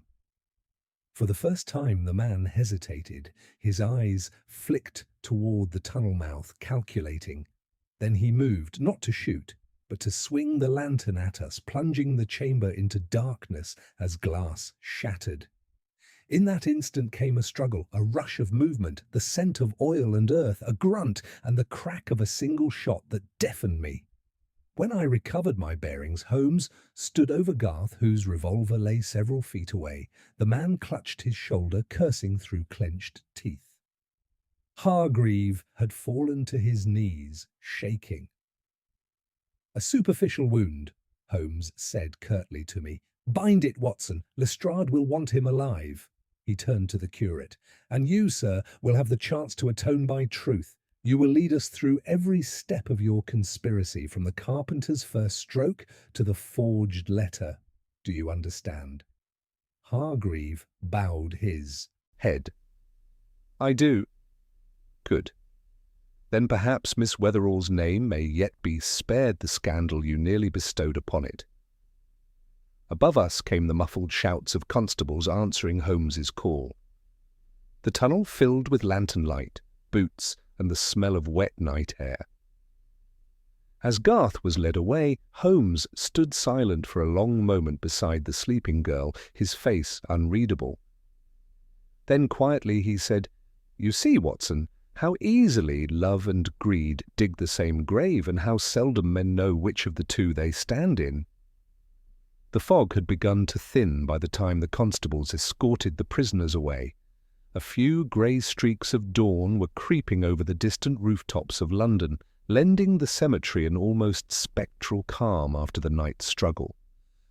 For the first time the man hesitated. His eyes flicked toward the tunnel mouth, calculating. Then he moved, not to shoot, but to swing the lantern at us, plunging the chamber into darkness as glass shattered. In that instant came a struggle, a rush of movement, the scent of oil and earth, a grunt, and the crack of a single shot that deafened me. When I recovered my bearings, Holmes stood over Garth, whose revolver lay several feet away. The man clutched his shoulder, cursing through clenched teeth. Hargreave had fallen to his knees, shaking. "A superficial wound," Holmes said curtly to me. "Bind it, Watson. Lestrade will want him alive." He turned to the curate. "And you, sir, will have the chance to atone by truth. You will lead us through every step of your conspiracy, from the carpenter's first stroke to the forged letter. Do you understand?" Hargreave bowed his head. "I do." "Good. Then perhaps Miss Wetherall's name may yet be spared the scandal you nearly bestowed upon it." Above us came the muffled shouts of constables answering Holmes's call. The tunnel filled with lantern light, boots, and the smell of wet night air. As Garth was led away, Holmes stood silent for a long moment beside the sleeping girl, his face unreadable. Then quietly he said, "You see, Watson, how easily love and greed dig the same grave, and how seldom men know which of the two they stand in." The fog had begun to thin by the time the constables escorted the prisoners away. A few grey streaks of dawn were creeping over the distant rooftops of London, lending the cemetery an almost spectral calm after the night's struggle.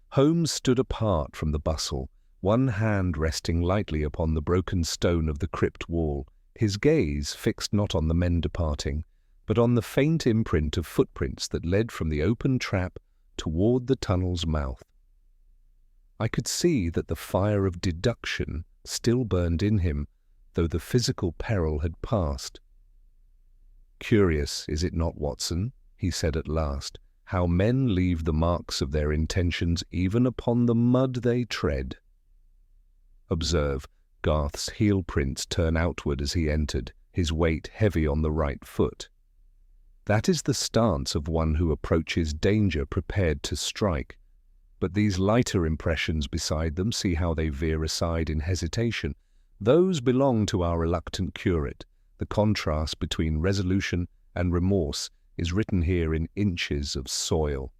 Holmes stood apart from the bustle, one hand resting lightly upon the broken stone of the crypt wall, his gaze fixed not on the men departing, but on the faint imprint of footprints that led from the open trap toward the tunnel's mouth. I could see that the fire of deduction still burned in him, though the physical peril had passed. "Curious, is it not, Watson," he said at last, "how men leave the marks of their intentions even upon the mud they tread? Observe, Garth's heel prints turn outward as he entered, his weight heavy on the right foot. That is the stance of one who approaches danger prepared to strike. But these lighter impressions beside them, see how they veer aside in hesitation. Those belong to our reluctant curate. The contrast between resolution and remorse is written here in inches of soil."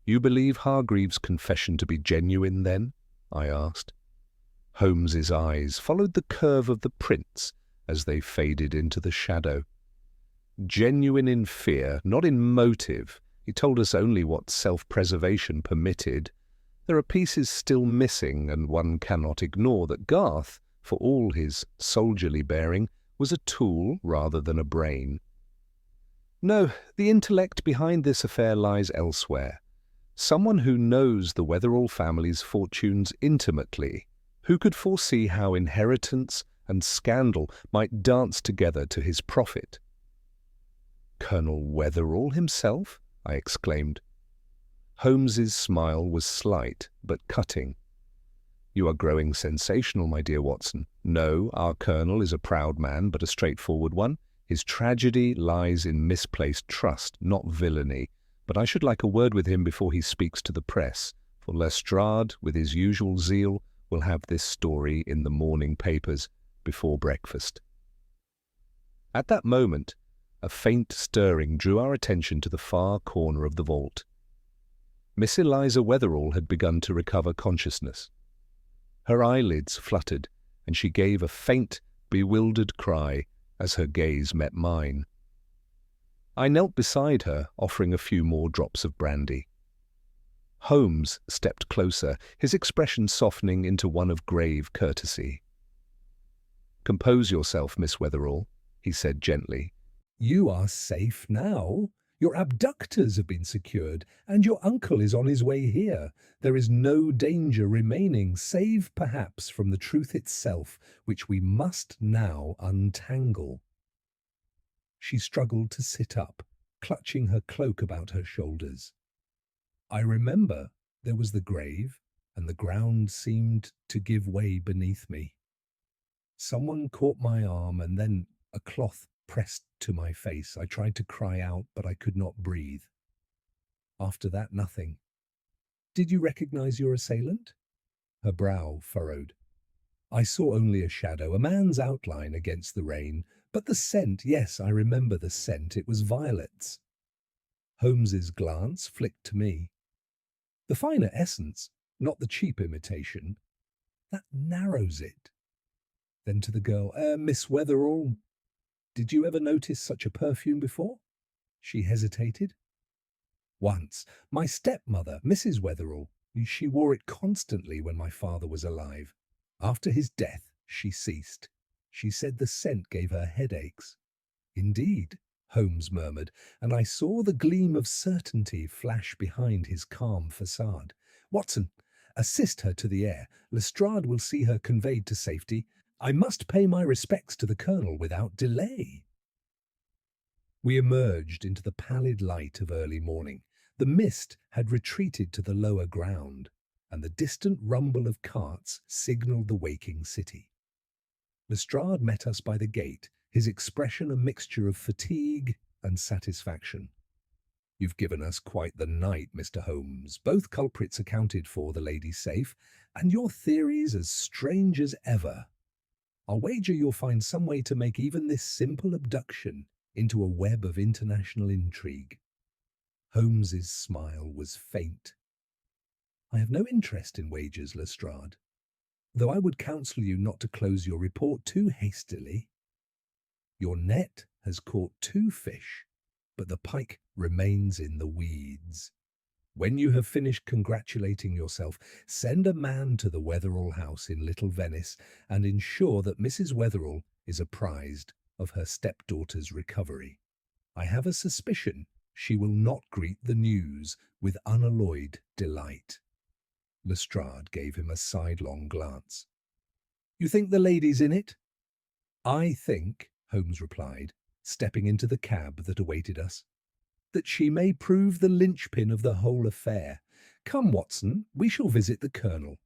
"You believe Hargreave's confession to be genuine, then?" I asked. Holmes's eyes followed the curve of the prints as they faded into the shadow. "Genuine in fear, not in motive. He told us only what self-preservation permitted. There are pieces still missing, and one cannot ignore that Garth, for all his soldierly bearing, was a tool rather than a brain. No, the intellect behind this affair lies elsewhere. Someone who knows the Wetherall family's fortunes intimately, who could foresee how inheritance and scandal might dance together to his profit." "Colonel Wetherall himself?" I exclaimed. Holmes's smile was slight but cutting. "You are growing sensational, my dear Watson. No, our colonel is a proud man, but a straightforward one. His tragedy lies in misplaced trust, not villainy. But I should like a word with him before he speaks to the press, for Lestrade, with his usual zeal, will have this story in the morning papers before breakfast." At that moment, a faint stirring drew our attention to the far corner of the vault. Miss Eliza Wetherall had begun to recover consciousness. Her eyelids fluttered, and she gave a faint, bewildered cry as her gaze met mine. I knelt beside her, offering a few more drops of brandy. Holmes stepped closer, his expression softening into one of grave courtesy. "Compose yourself, Miss Wetherall," he said gently. "You are safe now. Your abductors have been secured, and your uncle is on his way here. There is no danger remaining, save perhaps from the truth itself, which we must now untangle." She struggled to sit up, clutching her cloak about her shoulders. I remember there was the grave, and the ground seemed to give way beneath me. Someone caught my arm, and then a cloth pressed to my face. I tried to cry out, but I could not breathe. After that, nothing. "Did you recognize your assailant?" Her brow furrowed. "I saw only a shadow, a man's outline against the rain. But the scent, yes, I remember the scent. It was violets." Holmes's glance flicked to me. "The finer essence, not the cheap imitation. That narrows it." Then to the girl, "Miss Wetherall, did you ever notice such a perfume before?" She hesitated. "Once. My stepmother, Mrs. Wetherall. She wore it constantly when my father was alive. After his death, she ceased. She said the scent gave her headaches." "Indeed," Holmes murmured, and I saw the gleam of certainty flash behind his calm facade. "Watson, assist her to the air. Lestrade will see her conveyed to safety. I must pay my respects to the Colonel without delay." We emerged into the pallid light of early morning. The mist had retreated to the lower ground, and the distant rumble of carts signalled the waking city. Lestrade met us by the gate, his expression a mixture of fatigue and satisfaction. "You've given us quite the night, Mr. Holmes. Both culprits accounted for, the lady's safe, and your theories as strange as ever. I'll wager you'll find some way to make even this simple abduction into a web of international intrigue." Holmes's smile was faint. "I have no interest in wagers, Lestrade, though I would counsel you not to close your report too hastily. Your net has caught 2 fish, but the pike remains in the weeds. When you have finished congratulating yourself, send a man to the Wetherall house in Little Venice and ensure that Mrs. Wetherall is apprised of her stepdaughter's recovery. I have a suspicion she will not greet the news with unalloyed delight." Lestrade gave him a sidelong glance. "You think the lady's in it?" "I think," Holmes replied, stepping into the cab that awaited us, "that she may prove the linchpin of the whole affair. Come, Watson, we shall visit the Colonel."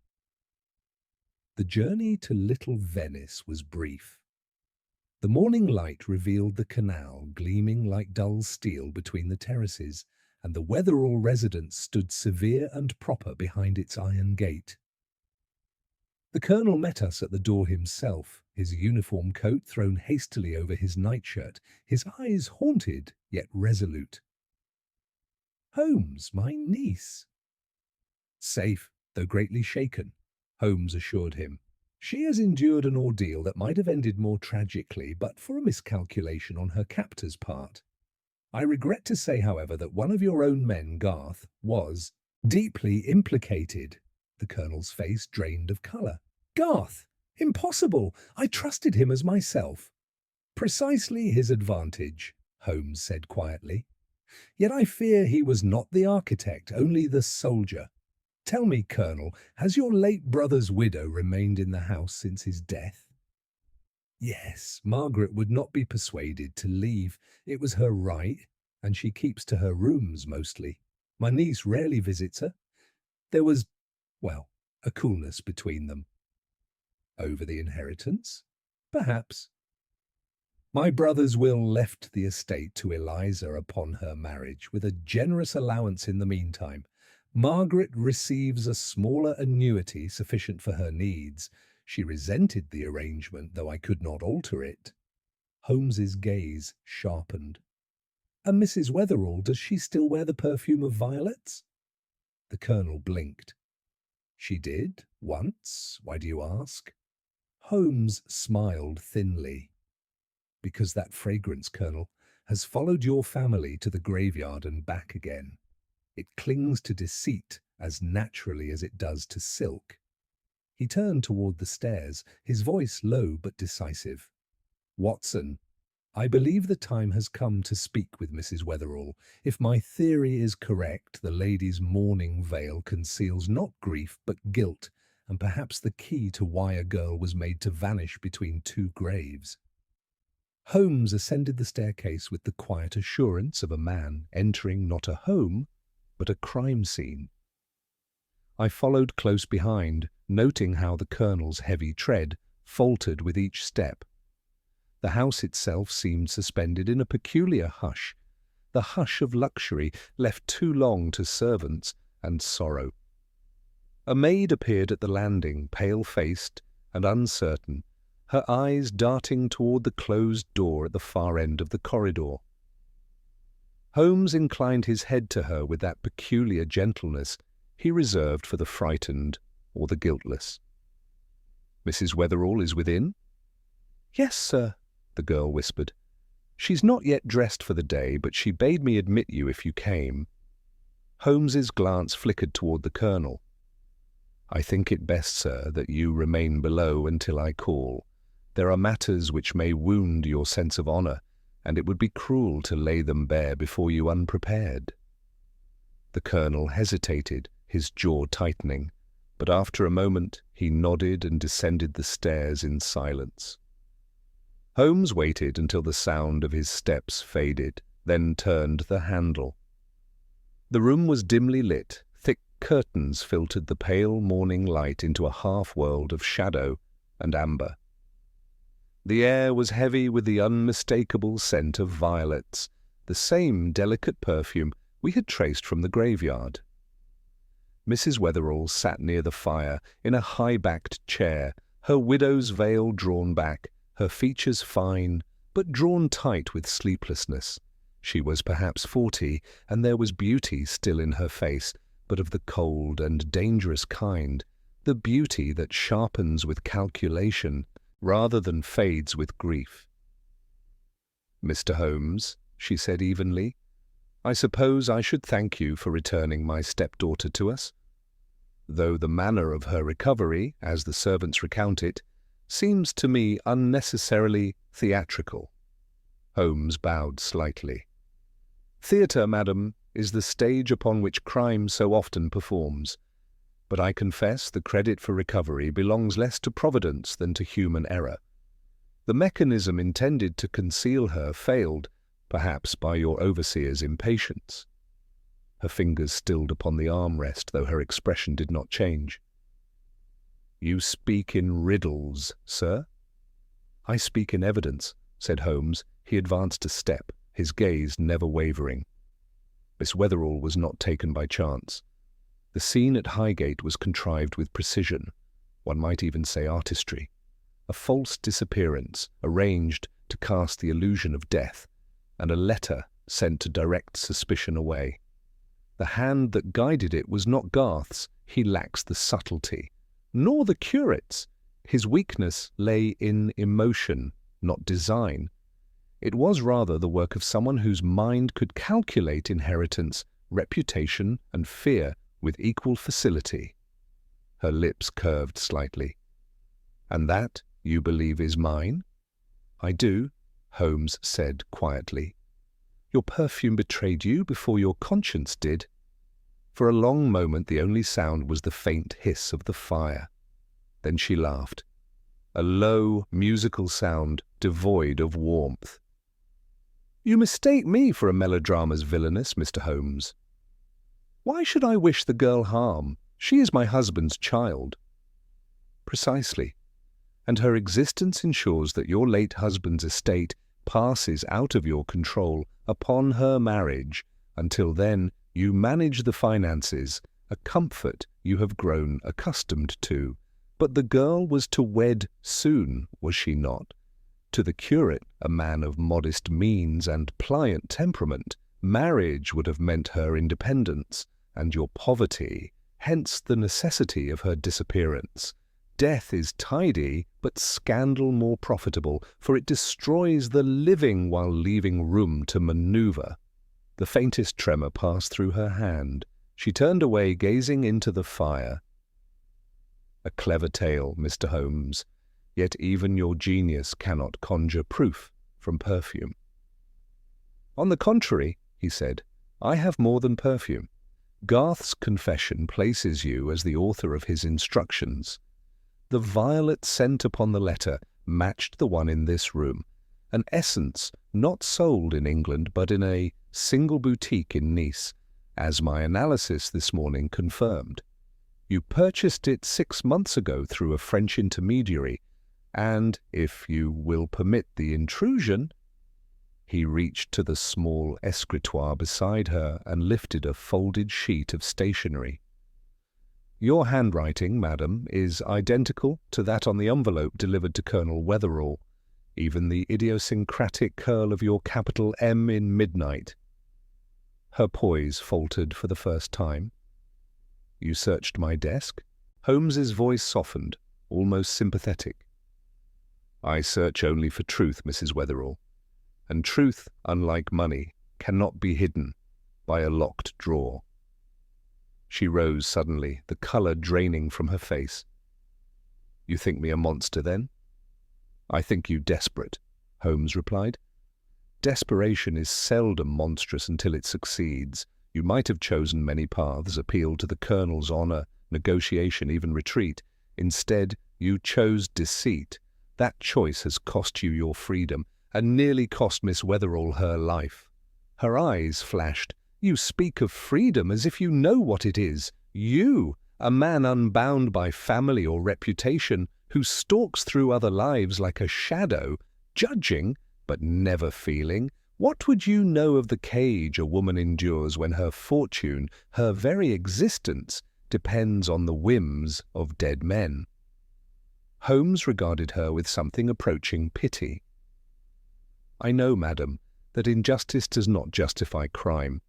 The journey to Little Venice was brief. The morning light revealed the canal gleaming like dull steel between the terraces, and the Wetherall residence stood severe and proper behind its iron gate. The Colonel met us at the door himself, his uniform coat thrown hastily over his nightshirt, his eyes haunted yet resolute. "Holmes, my niece." "Safe, though greatly shaken," Holmes assured him. "She has endured an ordeal that might have ended more tragically but for a miscalculation on her captor's part. I regret to say, however, that one of your own men, Garth, was deeply implicated." The Colonel's face drained of colour. "Garth! Impossible! I trusted him as myself." "Precisely his advantage," Holmes said quietly. "Yet I fear he was not the architect, only the soldier. Tell me, Colonel, has your late brother's widow remained in the house since his death?" "Yes, Margaret would not be persuaded to leave. It was her right, and she keeps to her rooms mostly. My niece rarely visits her. There was, well, a coolness between them." "Over the inheritance?" "Perhaps. My brother's will left the estate to Eliza upon her marriage, with a generous allowance in the meantime. Margaret receives a smaller annuity sufficient for her needs. She resented the arrangement, though I could not alter it." Holmes's gaze sharpened. And Mrs. Wetherall, does she still wear the perfume of violets? The Colonel blinked. She did, once. Why do you ask? Holmes smiled thinly. Because that fragrance, Colonel, has followed your family to the graveyard and back again. It clings to deceit as naturally as it does to silk. He turned toward the stairs, his voice low but decisive. Watson, I believe the time has come to speak with Mrs. Wetherall. If my theory is correct, the lady's mourning veil conceals not grief but guilt, and perhaps the key to why a girl was made to vanish between two graves. Holmes ascended the staircase with the quiet assurance of a man entering not a home, but a crime scene. I followed close behind, noting how the Colonel's heavy tread faltered with each step. The house itself seemed suspended in a peculiar hush, the hush of luxury left too long to servants and sorrow. A maid appeared at the landing, pale-faced and uncertain, her eyes darting toward the closed door at the far end of the corridor. Holmes inclined his head to her with that peculiar gentleness he reserved for the frightened or the guiltless. "Mrs. Wetherall is within?" "Yes, sir," the girl whispered. "She's not yet dressed for the day, but she bade me admit you if you came." Holmes's glance flickered toward the Colonel. "I think it best, sir, that you remain below until I call. There are matters which may wound your sense of honour, and it would be cruel to lay them bare before you unprepared." The Colonel hesitated, his jaw tightening, but after a moment he nodded and descended the stairs in silence. Holmes waited until the sound of his steps faded, then turned the handle. The room was dimly lit. Thick curtains filtered the pale morning light into a half-world of shadow and amber. The air was heavy with the unmistakable scent of violets, the same delicate perfume we had traced from the graveyard. Mrs. Wetherall sat near the fire in a high-backed chair, her widow's veil drawn back, her features fine, but drawn tight with sleeplessness. She was perhaps 40, and there was beauty still in her face, but of the cold and dangerous kind, the beauty that sharpens with calculation rather than fades with grief. "Mr. Holmes," she said evenly, "I suppose I should thank you for returning my stepdaughter to us, though the manner of her recovery, as the servants recount it, seems to me unnecessarily theatrical." Holmes bowed slightly. "Theatre, madam, is the stage upon which crime so often performs. But I confess the credit for recovery belongs less to Providence than to human error. The mechanism intended to conceal her failed, perhaps by your overseer's impatience." Her fingers stilled upon the armrest, though her expression did not change. "You speak in riddles, sir?" "I speak in evidence," said Holmes. He advanced a step, his gaze never wavering. Miss Wetherall was not taken by chance. The scene at Highgate was contrived with precision, one might even say artistry. A false disappearance, arranged to cast the illusion of death, and a letter sent to direct suspicion away. The hand that guided it was not Garth's, he lacks the subtlety, nor the curate's. His weakness lay in emotion, not design. It was rather the work of someone whose mind could calculate inheritance, reputation, and fear with equal facility. Her lips curved slightly. "And that, you believe, is mine?" "I do," Holmes said quietly. "Your perfume betrayed you before your conscience did." For a long moment the only sound was the faint hiss of the fire. Then she laughed, a low, musical sound devoid of warmth. "You mistake me for a melodrama's villainess, Mr. Holmes. Why should I wish the girl harm? She is my husband's child." "Precisely. And her existence ensures that your late husband's estate passes out of your control upon her marriage. Until then, you manage the finances, a comfort you have grown accustomed to. But the girl was to wed soon, was she not? To the curate, a man of modest means and pliant temperament, marriage would have meant her independence, and your poverty, hence the necessity of her disappearance. Death is tidy, but scandal more profitable, for it destroys the living while leaving room to maneuver. The faintest tremor passed through her hand. She turned away, gazing into the fire. A clever tale, Mr. Holmes, yet even your genius cannot conjure proof from perfume. On the contrary, he said, I have more than perfume. Garth's confession places you as the author of his instructions. The violet scent upon the letter matched the one in this room, an essence not sold in England but in a single boutique in Nice, as my analysis this morning confirmed. You purchased it 6 months ago through a French intermediary, and, if you will permit the intrusion, he reached to the small escritoire beside her and lifted a folded sheet of stationery. Your handwriting, madam, is identical to that on the envelope delivered to Colonel Wetherall, even the idiosyncratic curl of your capital M in midnight. Her poise faltered for the first time. You searched my desk? Holmes's voice softened, almost sympathetic. I search only for truth, Mrs. Wetherall, and truth, unlike money, cannot be hidden by a locked drawer. She rose suddenly, the colour draining from her face. You think me a monster, then? I think you desperate, Holmes replied. Desperation is seldom monstrous until it succeeds. You might have chosen many paths, appealed to the Colonel's honour, negotiation, even retreat. Instead, you chose deceit. That choice has cost you your freedom, and nearly cost Miss Wetherall her life. Her eyes flashed. You speak of freedom as if you know what it is. You, a man unbound by family or reputation, who stalks through other lives like a shadow, judging but never feeling. What would you know of the cage a woman endures when her fortune, her very existence, depends on the whims of dead men? Holmes regarded her with something approaching pity. I know, madam, that injustice does not justify crime,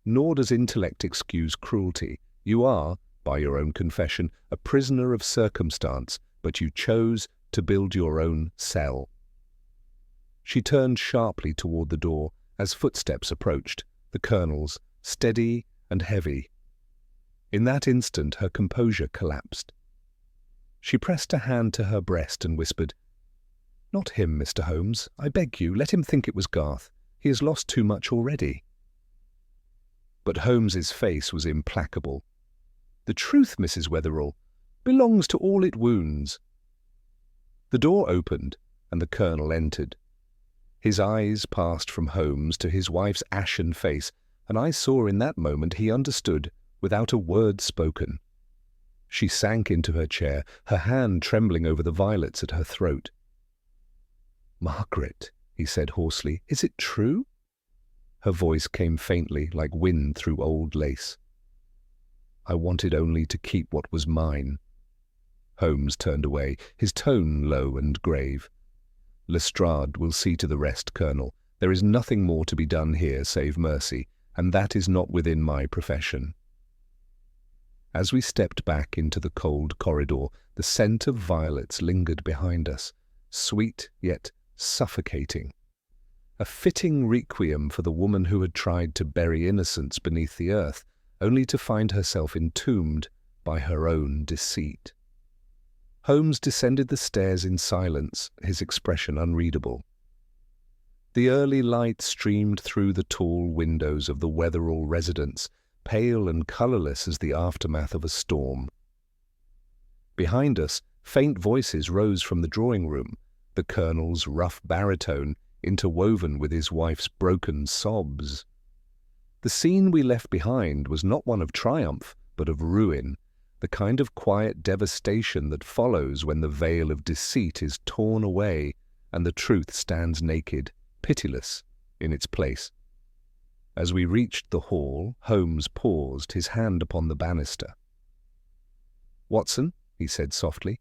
nor does intellect excuse cruelty. You are, by your own confession, a prisoner of circumstance, but you chose to build your own cell. She turned sharply toward the door as footsteps approached, the Colonel's, steady and heavy. In that instant her composure collapsed. She pressed a hand to her breast and whispered, Not him, Mr. Holmes. I beg you, let him think it was Garth. He has lost too much already. But Holmes's face was implacable. The truth, Mrs. Wetherall, belongs to all it wounds. The door opened, and the Colonel entered. His eyes passed from Holmes to his wife's ashen face, and I saw in that moment he understood without a word spoken. She sank into her chair, her hand trembling over the violets at her throat. Margaret, he said hoarsely, is it true? Her voice came faintly, like wind through old lace. I wanted only to keep what was mine. Holmes turned away, his tone low and grave. Lestrade will see to the rest, Colonel. There is nothing more to be done here save mercy, and that is not within my profession. As we stepped back into the cold corridor, the scent of violets lingered behind us, sweet yet suffocating. A fitting requiem for the woman who had tried to bury innocence beneath the earth, only to find herself entombed by her own deceit. Holmes descended the stairs in silence, his expression unreadable. The early light streamed through the tall windows of the Wetherall residence, pale and colourless as the aftermath of a storm. Behind us, faint voices rose from the drawing-room, the Colonel's rough baritone interwoven with his wife's broken sobs. The scene we left behind was not one of triumph, but of ruin, the kind of quiet devastation that follows when the veil of deceit is torn away and the truth stands naked, pitiless, in its place. As we reached the hall, Holmes paused, his hand upon the banister. Watson, he said softly,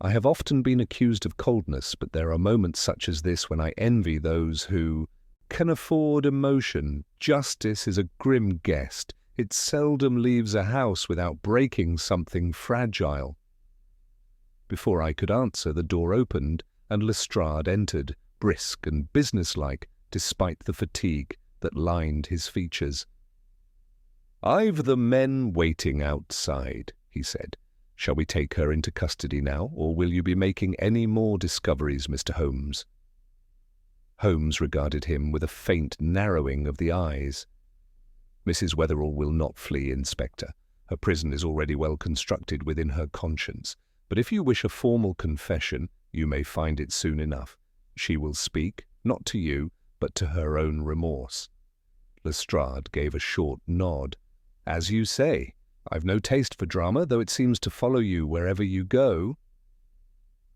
I have often been accused of coldness, but there are moments such as this when I envy those who can afford emotion. Justice is a grim guest. It seldom leaves a house without breaking something fragile. Before I could answer, the door opened, and Lestrade entered, brisk and businesslike, despite the fatigue that lined his features. "I've the men waiting outside," he said. "Shall we take her into custody now, or will you be making any more discoveries, Mr. Holmes?" Holmes regarded him with a faint narrowing of the eyes. "Mrs. Wetherall will not flee, Inspector. Her prison is already well constructed within her conscience. But if you wish a formal confession, you may find it soon enough. She will speak, not to you, but to her own remorse." Lestrade gave a short nod. "As you say, I've no taste for drama, though it seems to follow you wherever you go."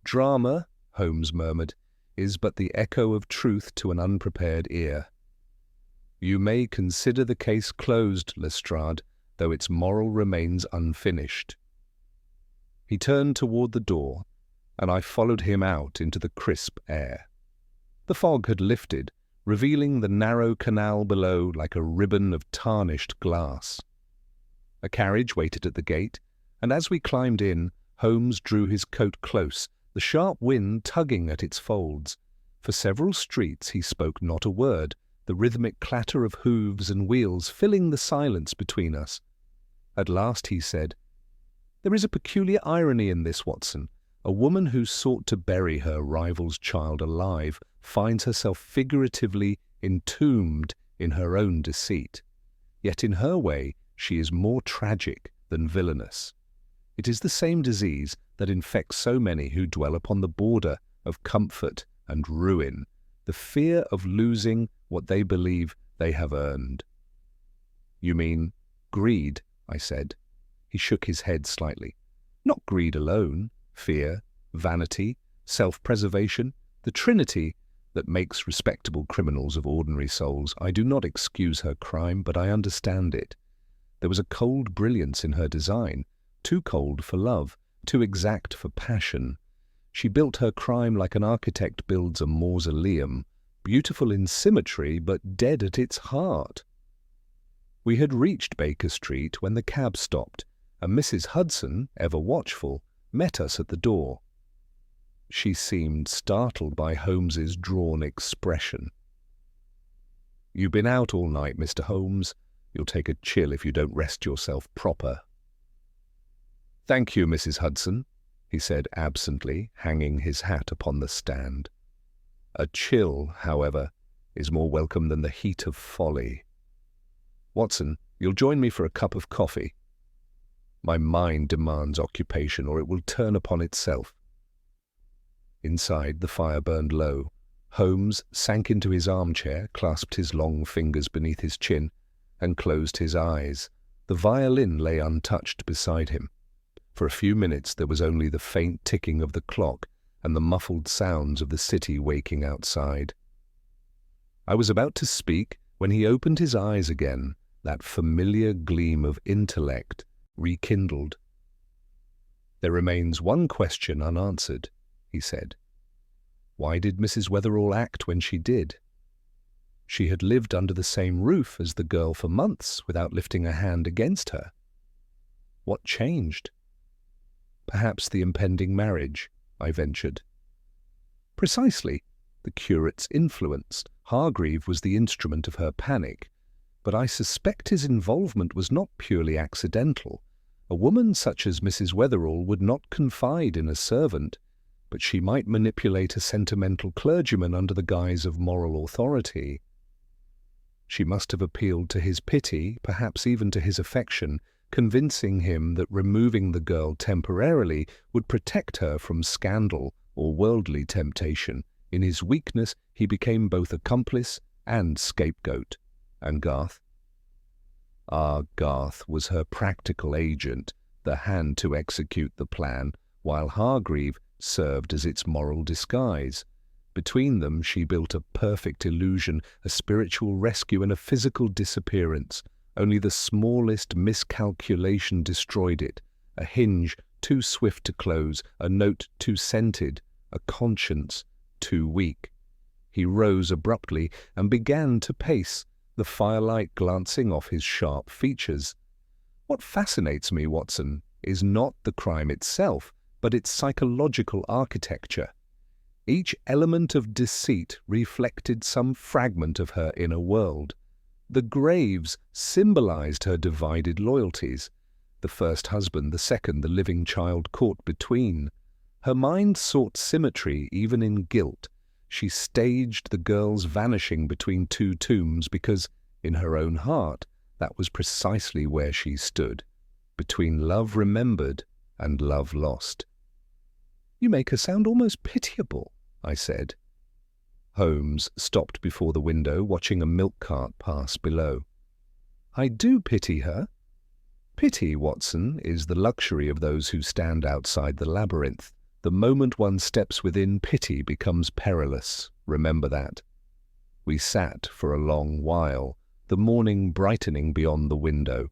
"Drama," Holmes murmured, "is but the echo of truth to an unprepared ear." "You may consider the case closed, Lestrade, though its moral remains unfinished." He turned toward the door, and I followed him out into the crisp air. The fog had lifted, revealing the narrow canal below like a ribbon of tarnished glass. A carriage waited at the gate, and as we climbed in, Holmes drew his coat close, the sharp wind tugging at its folds. For several streets he spoke not a word, the rhythmic clatter of hooves and wheels filling the silence between us. At last he said, "There is a peculiar irony in this, Watson. A woman who sought to bury her rival's child alive finds herself figuratively entombed in her own deceit. Yet in her way she is more tragic than villainous. It is the same disease that infects so many who dwell upon the border of comfort and ruin, the fear of losing what they believe they have earned." "You mean greed?" I said. He shook his head slightly. "Not greed alone. Fear, vanity, self-preservation, the trinity that makes respectable criminals of ordinary souls. I do not excuse her crime, but I understand it. There was a cold brilliance in her design, too cold for love, too exact for passion. She built her crime like an architect builds a mausoleum, beautiful in symmetry, but dead at its heart." We had reached Baker Street when the cab stopped, and Mrs. Hudson, ever watchful, met us at the door. She seemed startled by Holmes's drawn expression. "You've been out all night, Mr. Holmes. You'll take a chill if you don't rest yourself proper." "Thank you, Mrs. Hudson," he said absently, hanging his hat upon the stand. "A chill, however, is more welcome than the heat of folly. Watson, you'll join me for a cup of coffee. My mind demands occupation, or it will turn upon itself." Inside, the fire burned low. Holmes sank into his armchair, clasped his long fingers beneath his chin, and closed his eyes. The violin lay untouched beside him. For a few minutes there was only the faint ticking of the clock and the muffled sounds of the city waking outside. I was about to speak when he opened his eyes again, that familiar gleam of intellect rekindled. "There remains one question unanswered," he said. "Why did Mrs. Wetherall act when she did? She had lived under the same roof as the girl for months without lifting a hand against her. What changed?" "Perhaps the impending marriage," I ventured. "Precisely. The curate's influence. Hargreave was the instrument of her panic. But I suspect his involvement was not purely accidental. A woman such as Mrs. Wetherall would not confide in a servant, but she might manipulate a sentimental clergyman under the guise of moral authority. She must have appealed to his pity, perhaps even to his affection, convincing him that removing the girl temporarily would protect her from scandal or worldly temptation. In his weakness, he became both accomplice and scapegoat. And Garth? Garth was her practical agent, the hand to execute the plan, while Hargreave served as its moral disguise. Between them she built a perfect illusion, a spiritual rescue and a physical disappearance. Only the smallest miscalculation destroyed it, a hinge too swift to close, a note too scented, a conscience too weak. He rose abruptly and began to pace, the firelight glancing off his sharp features. What fascinates me, Watson, is not the crime itself, but its psychological architecture. Each element of deceit reflected some fragment of her inner world. The graves symbolized her divided loyalties. The first husband, the second, the living child caught between. Her mind sought symmetry even in guilt. She staged the girl's vanishing between two tombs because, in her own heart, that was precisely where she stood, between love remembered and love lost. "You make her sound almost pitiable," I said. Holmes stopped before the window, watching a milk cart pass below. "I do pity her." "Pity, Watson, is the luxury of those who stand outside the labyrinth. The moment one steps within, pity becomes perilous. Remember that." We sat for a long while, the morning brightening beyond the window.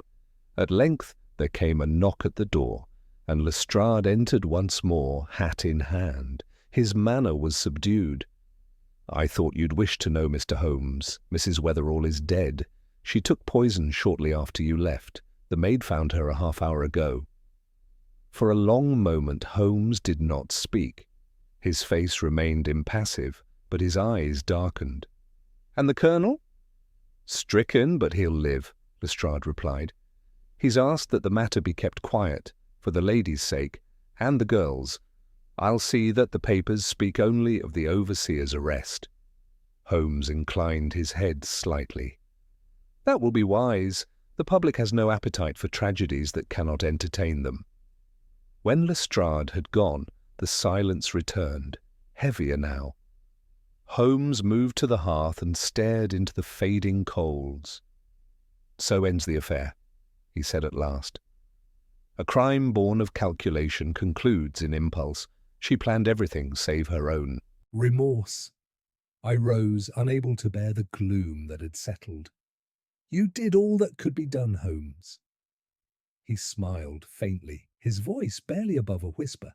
At length there came a knock at the door, and Lestrade entered once more, hat in hand. His manner was subdued. "I thought you'd wish to know, Mr. Holmes. Mrs. Wetherall is dead. She took poison shortly after you left. The maid found her a half-hour ago." For a long moment Holmes did not speak. His face remained impassive, but his eyes darkened. "And the Colonel?" "Stricken, but he'll live," Lestrade replied. "He's asked that the matter be kept quiet, for the lady's sake, and the girl's. I'll see that the papers speak only of the overseer's arrest." Holmes inclined his head slightly. "That will be wise. The public has no appetite for tragedies that cannot entertain them." When Lestrade had gone, the silence returned, heavier now. Holmes moved to the hearth and stared into the fading coals. "So ends the affair," he said at last. "A crime born of calculation concludes in impulse. She planned everything save her own." Remorse. I rose, unable to bear the gloom that had settled. "You did all that could be done, Holmes." He smiled faintly, his voice barely above a whisper.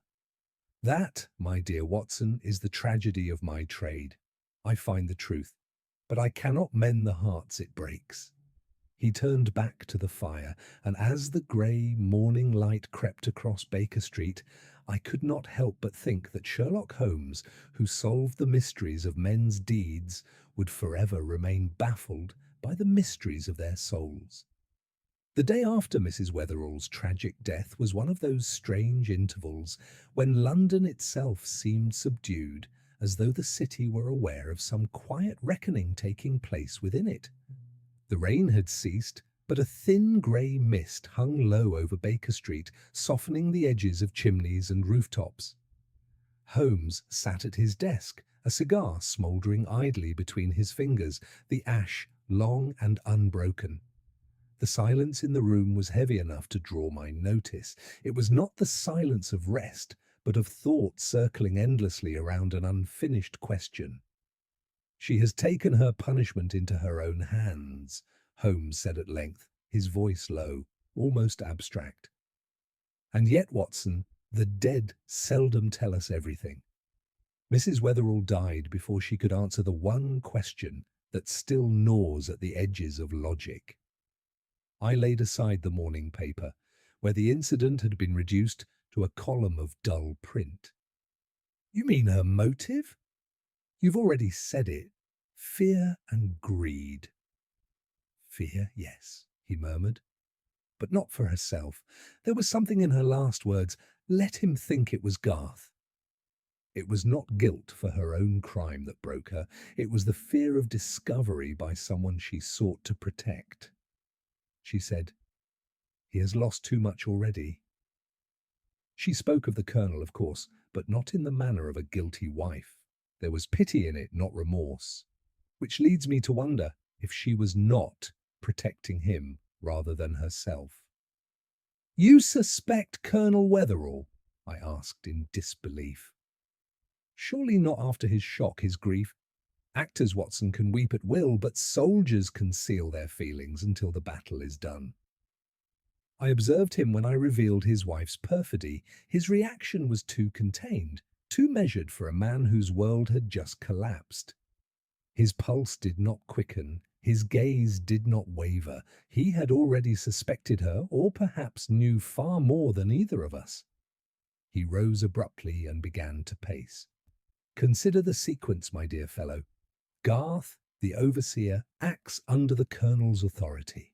"That, my dear Watson, is the tragedy of my trade. I find the truth, but I cannot mend the hearts it breaks." He turned back to the fire, and as the grey morning light crept across Baker Street, I could not help but think that Sherlock Holmes, who solved the mysteries of men's deeds, would forever remain baffled by the mysteries of their souls. The day after Mrs. Wetherall's tragic death was one of those strange intervals when London itself seemed subdued, as though the city were aware of some quiet reckoning taking place within it. The rain had ceased, but a thin grey mist hung low over Baker Street, softening the edges of chimneys and rooftops. Holmes sat at his desk, a cigar smouldering idly between his fingers, the ash long and unbroken. The silence in the room was heavy enough to draw my notice. It was not the silence of rest, but of thought circling endlessly around an unfinished question. "She has taken her punishment into her own hands," Holmes said at length, his voice low, almost abstract. "And yet, Watson, the dead seldom tell us everything. Mrs. Wetherall died before she could answer the one question that still gnaws at the edges of logic." I laid aside the morning paper, where the incident had been reduced to a column of dull print. "You mean her motive?" "You've already said it. Fear and greed." "Fear, yes," he murmured, "but not for herself. There was something in her last words, 'Let him think it was Garth.' It was not guilt for her own crime that broke her. It was the fear of discovery by someone she sought to protect. She said, 'He has lost too much already.'" She spoke of the Colonel, of course, but not in the manner of a guilty wife. There was pity in it, not remorse. Which leads me to wonder if she was not protecting him rather than herself. "You suspect Colonel Wetherall?" I asked in disbelief. "Surely not after his shock, his grief. Actors, Watson, can weep at will, but soldiers conceal their feelings until the battle is done." I observed him when I revealed his wife's perfidy. His reaction was too contained, too measured for a man whose world had just collapsed. His pulse did not quicken, his gaze did not waver. He had already suspected her, or perhaps knew far more than either of us. He rose abruptly and began to pace. Consider the sequence, my dear fellow. Garth, the overseer, acts under the colonel's authority.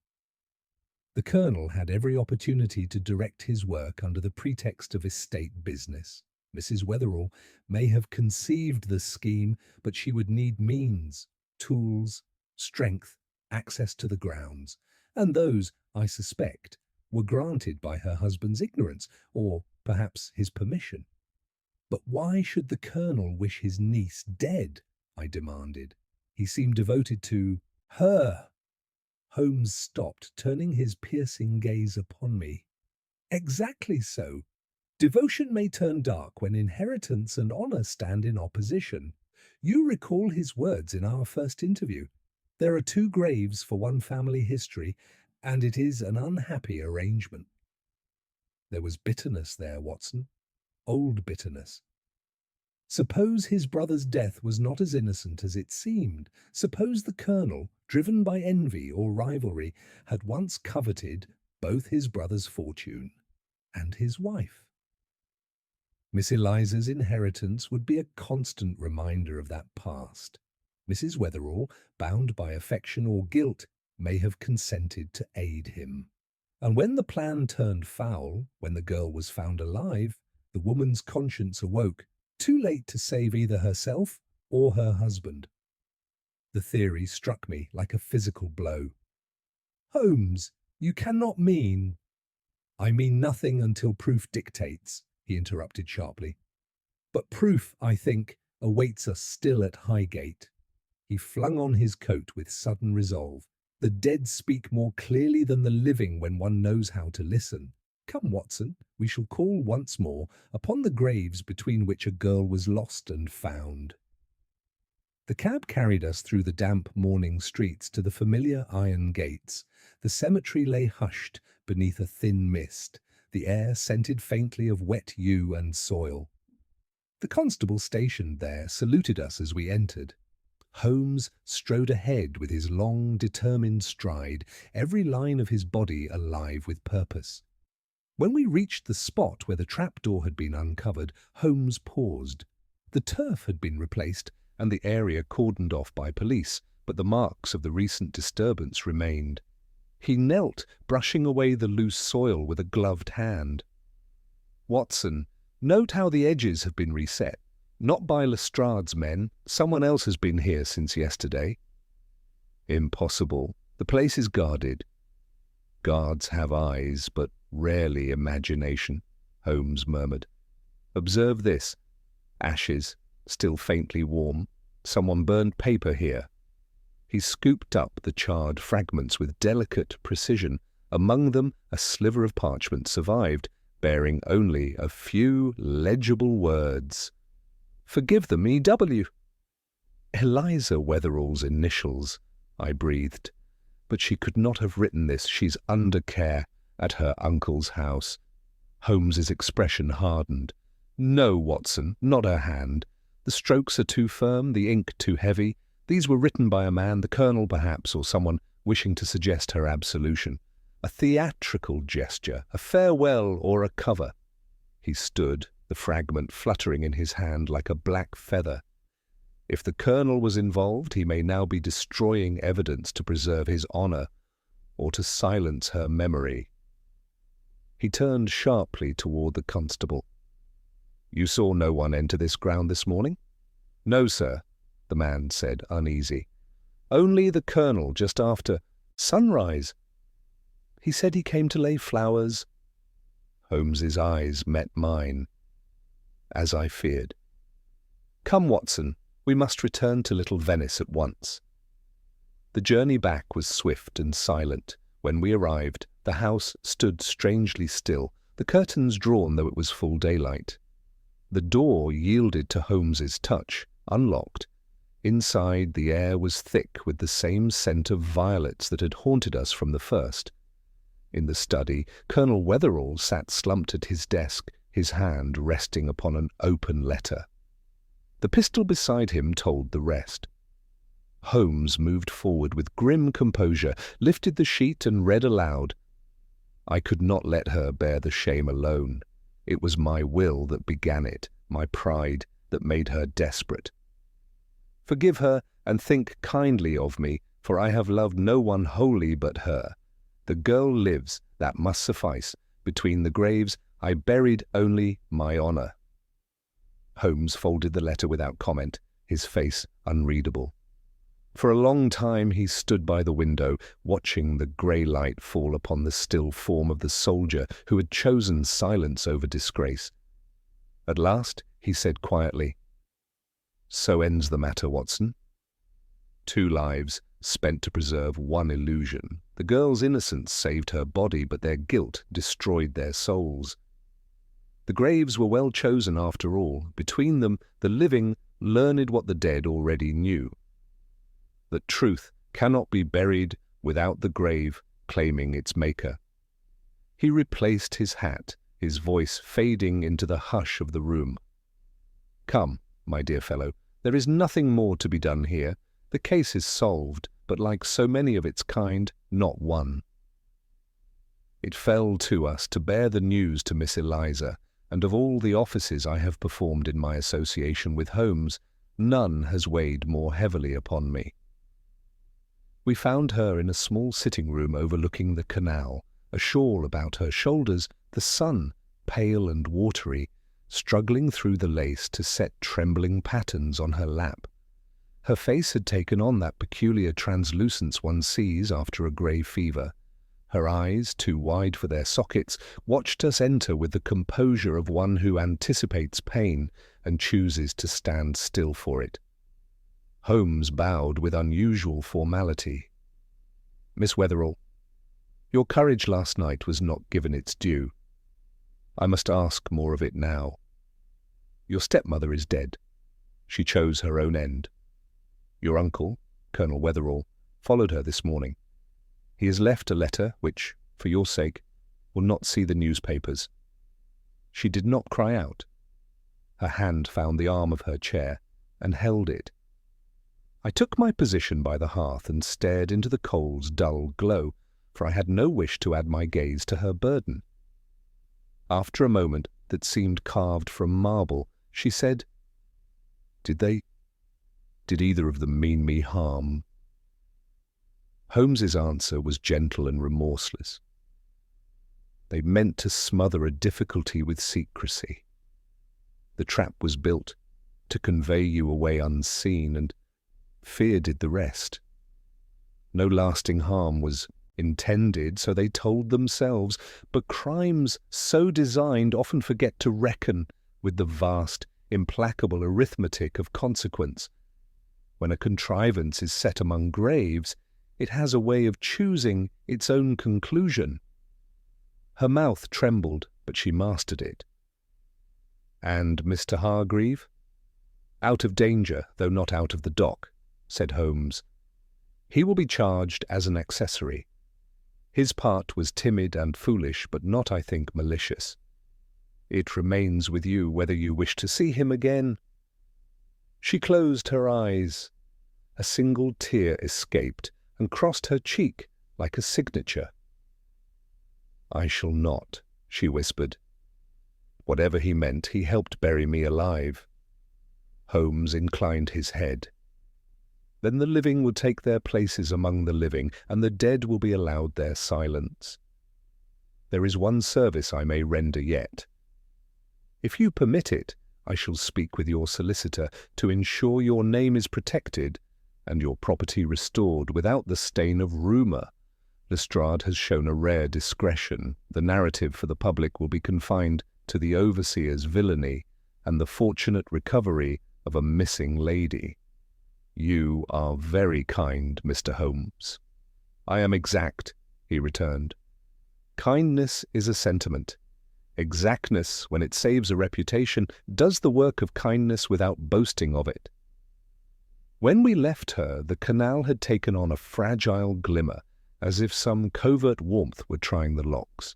The colonel had every opportunity to direct his work under the pretext of estate business. Mrs. Wetherall may have conceived the scheme, but she would need means, tools, strength, access to the grounds, and those, I suspect, were granted by her husband's ignorance, or perhaps his permission. But why should the colonel wish his niece dead? I demanded. He seemed devoted to her. Holmes stopped, turning his piercing gaze upon me. Exactly so. Devotion may turn dark when inheritance and honor stand in opposition. You recall his words in our first interview. There are two graves for one family history, and it is an unhappy arrangement. There was bitterness there, Watson. Old bitterness. Suppose his brother's death was not as innocent as it seemed. Suppose the colonel, driven by envy or rivalry, had once coveted both his brother's fortune and his wife. Miss Eliza's inheritance would be a constant reminder of that past. Mrs. Wetherall, bound by affection or guilt, may have consented to aid him. And when the plan turned foul, when the girl was found alive, the woman's conscience awoke, too late to save either herself or her husband. The theory struck me like a physical blow. Holmes, you cannot mean— I mean nothing until proof dictates, he interrupted sharply. But proof, I think, awaits us still at Highgate. He flung on his coat with sudden resolve. The dead speak more clearly than the living when one knows how to listen. Come, Watson, we shall call once more upon the graves between which a girl was lost and found. The cab carried us through the damp morning streets to the familiar iron gates. The cemetery lay hushed beneath a thin mist, the air scented faintly of wet yew and soil. The constable stationed there saluted us as we entered. Holmes strode ahead with his long, determined stride, every line of his body alive with purpose. When we reached the spot where the trapdoor had been uncovered, Holmes paused. The turf had been replaced and the area cordoned off by police, but the marks of the recent disturbance remained. He knelt, brushing away the loose soil with a gloved hand. Watson, note how the edges have been reset. Not by Lestrade's men. Someone else has been here since yesterday. Impossible. The place is guarded. Guards have eyes, but rarely imagination, Holmes murmured. Observe this. Ashes, still faintly warm. Someone burned paper here. He scooped up the charred fragments with delicate precision. Among them, a sliver of parchment survived, bearing only a few legible words. Forgive them, E.W. Eliza Wetherall's initials, I breathed. But she could not have written this. She's under care at her uncle's house. Holmes's expression hardened. No, Watson, not her hand. The strokes are too firm, the ink too heavy. These were written by a man, the colonel perhaps, or someone wishing to suggest her absolution. A theatrical gesture, a farewell or a cover. He stood, the fragment fluttering in his hand like a black feather. If the colonel was involved, he may now be destroying evidence to preserve his honor or to silence her memory. He turned sharply toward the constable. You saw no one enter this ground this morning? No, sir, the man said, uneasy. Only the colonel just after sunrise. He said he came to lay flowers. Holmes's eyes met mine, as I feared. Come, Watson, we must return to Little Venice at once. The journey back was swift and silent. When we arrived, the house stood strangely still, the curtains drawn though it was full daylight. The door yielded to Holmes's touch, unlocked. Inside, the air was thick with the same scent of violets that had haunted us from the first. In the study, Colonel Wetherall sat slumped at his desk, his hand resting upon an open letter. The pistol beside him told the rest. Holmes moved forward with grim composure, lifted the sheet and read aloud. I could not let her bear the shame alone. It was my will that began it, my pride that made her desperate. Forgive her and think kindly of me, for I have loved no one wholly but her. The girl lives, that must suffice. Between the graves I buried only my honour. Holmes folded the letter without comment, his face unreadable. For a long time he stood by the window, watching the grey light fall upon the still form of the soldier who had chosen silence over disgrace. At last he said quietly, "So ends the matter, Watson. 2 lives spent to preserve one illusion. The girl's innocence saved her body, but their guilt destroyed their souls. The graves were well chosen after all. Between them, the living learned what the dead already knew, that truth cannot be buried without the grave claiming its maker." He replaced his hat, his voice fading into the hush of the room. "Come, my dear fellow, there is nothing more to be done here. The case is solved, but like so many of its kind, not won. It fell to us to bear the news to Miss Eliza, and of all the offices I have performed in my association with Holmes, none has weighed more heavily upon me. We found her in a small sitting-room overlooking the canal, a shawl about her shoulders, the sun, pale and watery, struggling through the lace to set trembling patterns on her lap. Her face had taken on that peculiar translucence one sees after a grey fever. Her eyes, too wide for their sockets, watched us enter with the composure of one who anticipates pain and chooses to stand still for it. Holmes bowed with unusual formality. "Miss Wetherall, your courage last night was not given its due. I must ask more of it now. Your stepmother is dead. She chose her own end. Your uncle, Colonel Wetherall, followed her this morning. He has left a letter which, for your sake, will not see the newspapers." She did not cry out. Her hand found the arm of her chair and held it. I took my position by the hearth and stared into the coal's dull glow, for I had no wish to add my gaze to her burden. After a moment that seemed carved from marble, she said, Did either of them mean me harm?" Holmes's answer was gentle and remorseless. "They meant to smother a difficulty with secrecy. The trap was built to convey you away unseen, and fear did the rest. No lasting harm was intended, so they told themselves, but crimes so designed often forget to reckon with the vast, implacable arithmetic of consequence. When a contrivance is set among graves, it has a way of choosing its own conclusion." Her mouth trembled, but she mastered it. "And Mr. Hargreave?" "Out of danger, though not out of the dock," said Holmes. "He will be charged as an accessory. His part was timid and foolish, but not, I think, malicious. It remains with you whether you wish to see him again." She closed her eyes. A single tear escaped and crossed her cheek like a signature. "I shall not," she whispered. "Whatever he meant, he helped bury me alive." Holmes inclined his head. "Then the living will take their places among the living, and the dead will be allowed their silence. There is one service I may render yet. If you permit it, I shall speak with your solicitor to ensure your name is protected and your property restored without the stain of rumour. Lestrade has shown a rare discretion. The narrative for the public will be confined to the overseer's villainy and the fortunate recovery of a missing lady. You are very kind, Mr. Holmes." "I am exact," he returned. "Kindness is a sentiment. Exactness, when it saves a reputation, does the work of kindness without boasting of it." When we left her, the canal had taken on a fragile glimmer, as if some covert warmth were trying the locks.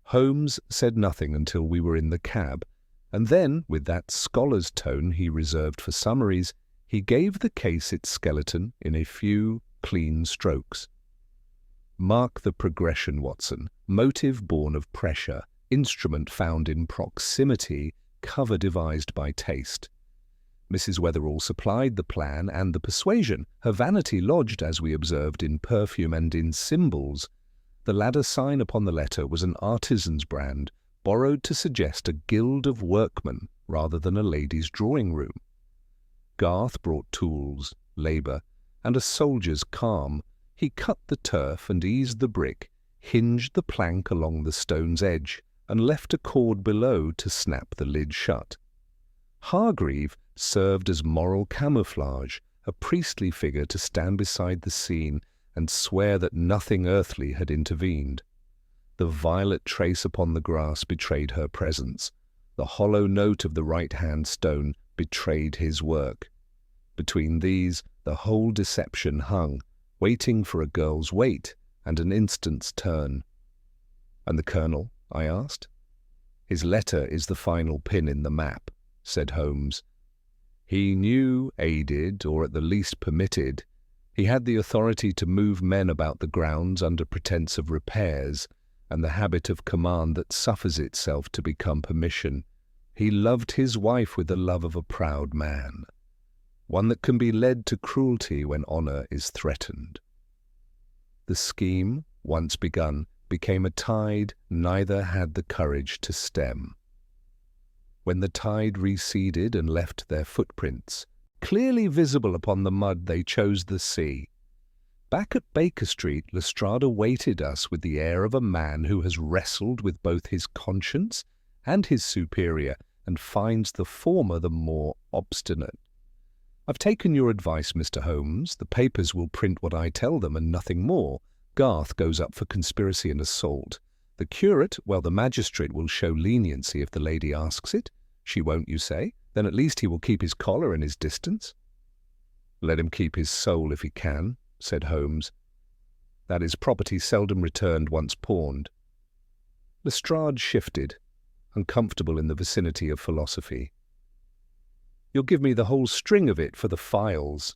Holmes said nothing until we were in the cab, and then, with that scholar's tone he reserved for summaries, he gave the case its skeleton in a few clean strokes. Mark the progression, Watson. Motive born of pressure, instrument found in proximity, cover devised by taste. Mrs. Wetherall supplied the plan and the persuasion. Her vanity lodged, as we observed, in perfume and in symbols. The ladder sign upon the letter was an artisan's brand, borrowed to suggest a guild of workmen rather than a lady's drawing room. Garth brought tools, labour, and a soldier's calm. He cut the turf and eased the brick, hinged the plank along the stone's edge, and left a cord below to snap the lid shut. Hargreave served as moral camouflage, a priestly figure to stand beside the scene and swear that nothing earthly had intervened. The violet trace upon the grass betrayed her presence. The hollow note of the right-hand stone betrayed his work. Between these, the whole deception hung, waiting for a girl's wait and an instant's turn. "And the Colonel?" I asked. "His letter is the final pin in the map," said Holmes. "He knew, aided, or at the least permitted. He had the authority to move men about the grounds under pretence of repairs, and the habit of command that suffers itself to become permission. He loved his wife with the love of a proud man, one that can be led to cruelty when honour is threatened. The scheme, once begun, became a tide neither had the courage to stem. When the tide receded and left their footprints, clearly visible upon the mud, they chose the sea. Back at Baker Street, Lestrade awaited us with the air of a man who has wrestled with both his conscience and his superior, and finds the former the more obstinate. "I've taken your advice, Mr. Holmes. The papers will print what I tell them and nothing more. Garth goes up for conspiracy and assault. The curate, well, the magistrate will show leniency if the lady asks it. She won't, you say? Then at least he will keep his collar and his distance." "Let him keep his soul if he can," said Holmes. "That is property seldom returned once pawned." Lestrade shifted, uncomfortable in the vicinity of philosophy. "You'll give me the whole string of it for the files."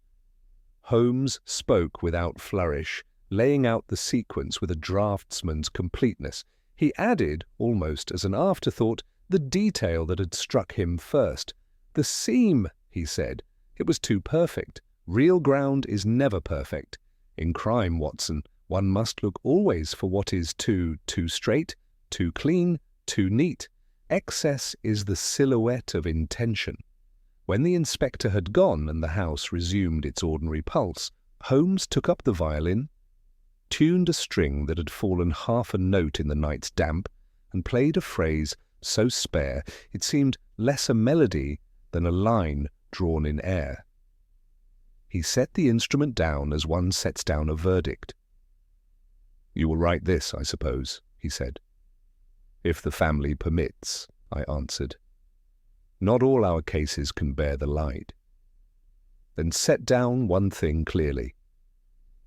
Holmes spoke without flourish, laying out the sequence with a draftsman's completeness. He added, almost as an afterthought, the detail that had struck him first. "The seam," he said. "It was too perfect. Real ground is never perfect. In crime, Watson, one must look always for what is too straight, too clean, too neat. Excess is the silhouette of intention." When the inspector had gone and the house resumed its ordinary pulse, Holmes took up the violin, tuned a string that had fallen half a note in the night's damp, and played a phrase so spare it seemed less a melody than a line drawn in air. He set the instrument down as one sets down a verdict. "You will write this, I suppose," he said. "If the family permits," I answered. "Not all our cases can bear the light." "Then set down one thing clearly,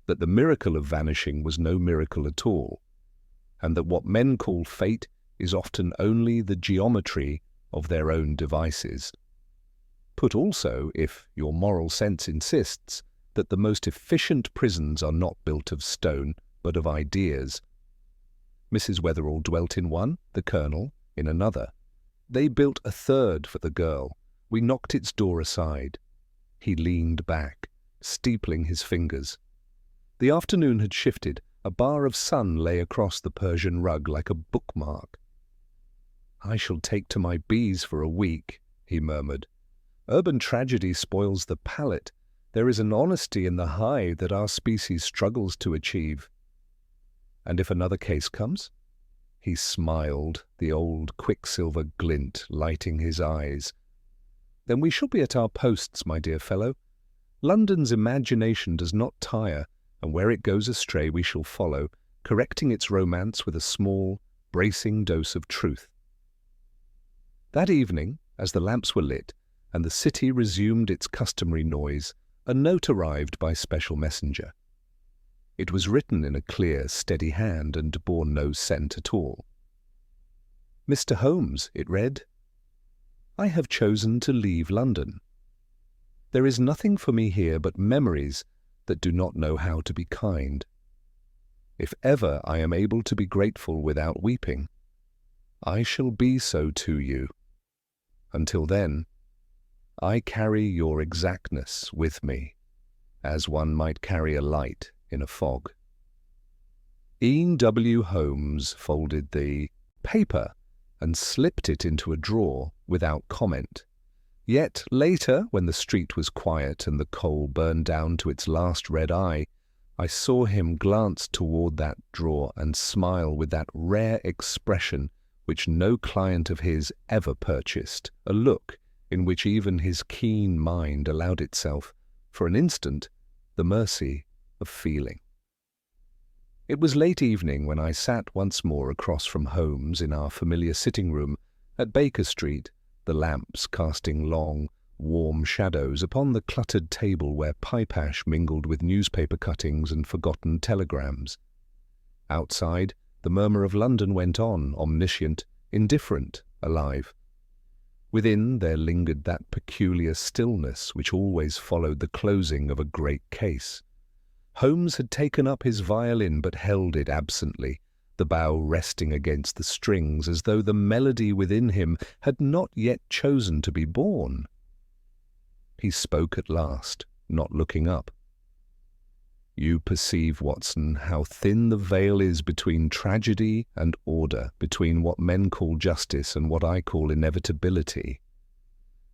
that the miracle of vanishing was no miracle at all, and that what men call fate is often only the geometry of their own devices. Put also, if your moral sense insists, that the most efficient prisons are not built of stone, but of ideas. Mrs. Wetherall dwelt in one, the Colonel in another. They built a third for the girl. We knocked its door aside. He leaned back, steepling his fingers. The afternoon had shifted. A bar of sun lay across the Persian rug like a bookmark. "I shall take to my bees for a week," he murmured. "Urban tragedy spoils the palate. There is an honesty in the hive that our species struggles to achieve." "And if another case comes?" He smiled, the old quicksilver glint lighting his eyes. "Then we shall be at our posts, my dear fellow. London's imagination does not tire, and where it goes astray we shall follow, correcting its romance with a small, bracing dose of truth." That evening, as the lamps were lit, and the city resumed its customary noise, a note arrived by special messenger. It was written in a clear, steady hand and bore no scent at all. "Mr. Holmes," it read, "I have chosen to leave London. There is nothing for me here but memories that do not know how to be kind. If ever I am able to be grateful without weeping, I shall be so to you. Until then, I carry your exactness with me, as one might carry a light in a fog." Ian W. Holmes folded the paper and slipped it into a drawer without comment. Yet later, when the street was quiet and the coal burned down to its last red eye, I saw him glance toward that drawer and smile with that rare expression which no client of his ever purchased, a look in which even his keen mind allowed itself, for an instant, the mercy of feeling. It was late evening when I sat once more across from Holmes in our familiar sitting room at Baker Street, the lamps casting long, warm shadows upon the cluttered table where pipe ash mingled with newspaper cuttings and forgotten telegrams. Outside, the murmur of London went on, omniscient, indifferent, alive. Within there lingered that peculiar stillness which always followed the closing of a great case. Holmes had taken up his violin but held it absently, the bow resting against the strings as though the melody within him had not yet chosen to be born. He spoke at last, not looking up. "You perceive, Watson, how thin the veil is between tragedy and order, between what men call justice and what I call inevitability.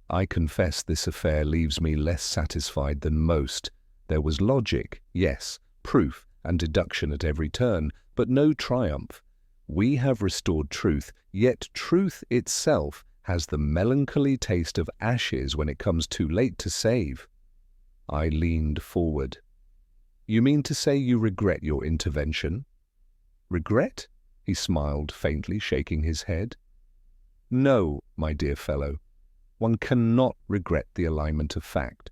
I confess this affair leaves me less satisfied than most. There was logic, yes, proof and deduction at every turn, but no triumph. We have restored truth, yet truth itself has the melancholy taste of ashes when it comes too late to save." I leaned forward. "You mean to say you regret your intervention?" "Regret?" He smiled faintly, shaking his head. "No, my dear fellow, one cannot regret the alignment of fact.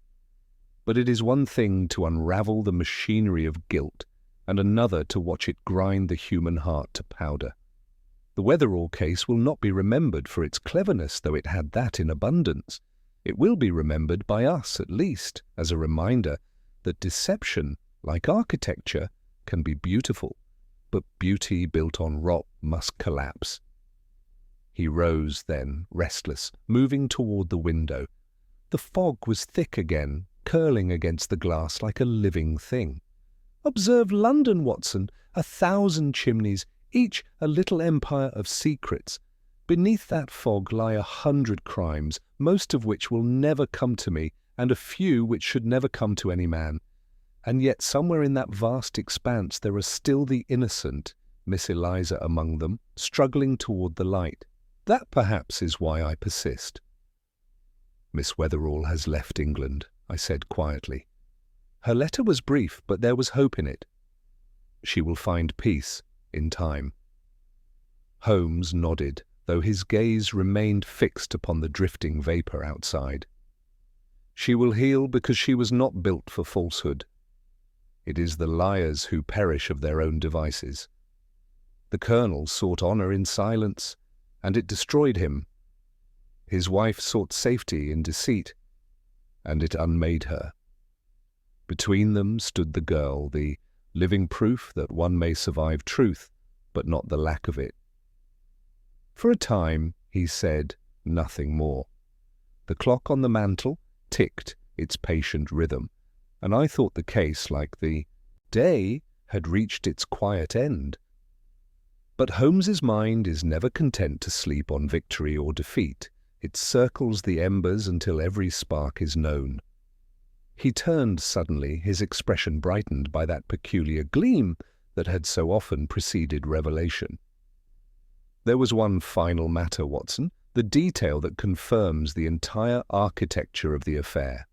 But it is one thing to unravel the machinery of guilt, and another to watch it grind the human heart to powder. The Wetherall case will not be remembered for its cleverness, though it had that in abundance. It will be remembered by us, at least, as a reminder that deception, like architecture, can be beautiful, but beauty built on rock must collapse." He rose then, restless, moving toward the window. The fog was thick again, curling against the glass like a living thing. "Observe London, Watson, 1,000 chimneys, each a little empire of secrets. Beneath that fog lie 100 crimes, most of which will never come to me, and a few which should never come to any man. And yet somewhere in that vast expanse there are still the innocent, Miss Eliza among them, struggling toward the light. That perhaps is why I persist." "Miss Wetherall has left England," I said quietly. "Her letter was brief, but there was hope in it. She will find peace in time." Holmes nodded, though his gaze remained fixed upon the drifting vapour outside. "She will heal because she was not built for falsehood. It is the liars who perish of their own devices. The Colonel sought honour in silence, and it destroyed him. His wife sought safety in deceit, and it unmade her. Between them stood the girl, the living proof that one may survive truth, but not the lack of it." For a time he said nothing more. The clock on the mantel ticked its patient rhythm, and I thought the case, like the day, had reached its quiet end. But Holmes's mind is never content to sleep on victory or defeat. It circles the embers until every spark is known. He turned suddenly, his expression brightened by that peculiar gleam that had so often preceded revelation. "There was one final matter, Watson, the detail that confirms the entire architecture of the affair."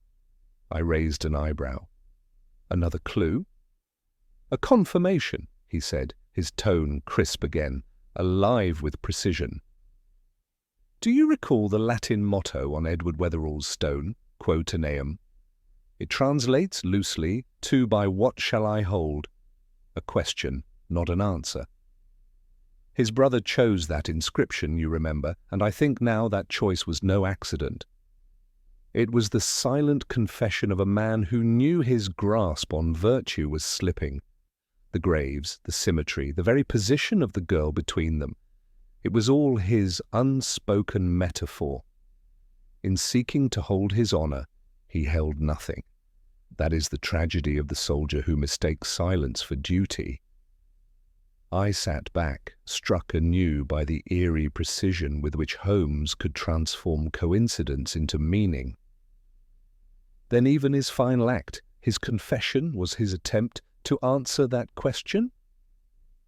I raised an eyebrow. "Another clue?" "A confirmation," he said, his tone crisp again, alive with precision. "Do you recall the Latin motto on Edward Wetherall's stone, Quo Teneum? It translates loosely to 'By what shall I hold?' a question, not an answer. His brother chose that inscription, you remember, and I think now that choice was no accident. It was the silent confession of a man who knew his grasp on virtue was slipping. The graves, the symmetry, the very position of the girl between them. It was all his unspoken metaphor. In seeking to hold his honor, he held nothing. That is the tragedy of the soldier who mistakes silence for duty. I sat back, struck anew by the eerie precision with which Holmes could transform coincidence into meaning. Then even his final act, his confession, was his attempt to answer that question?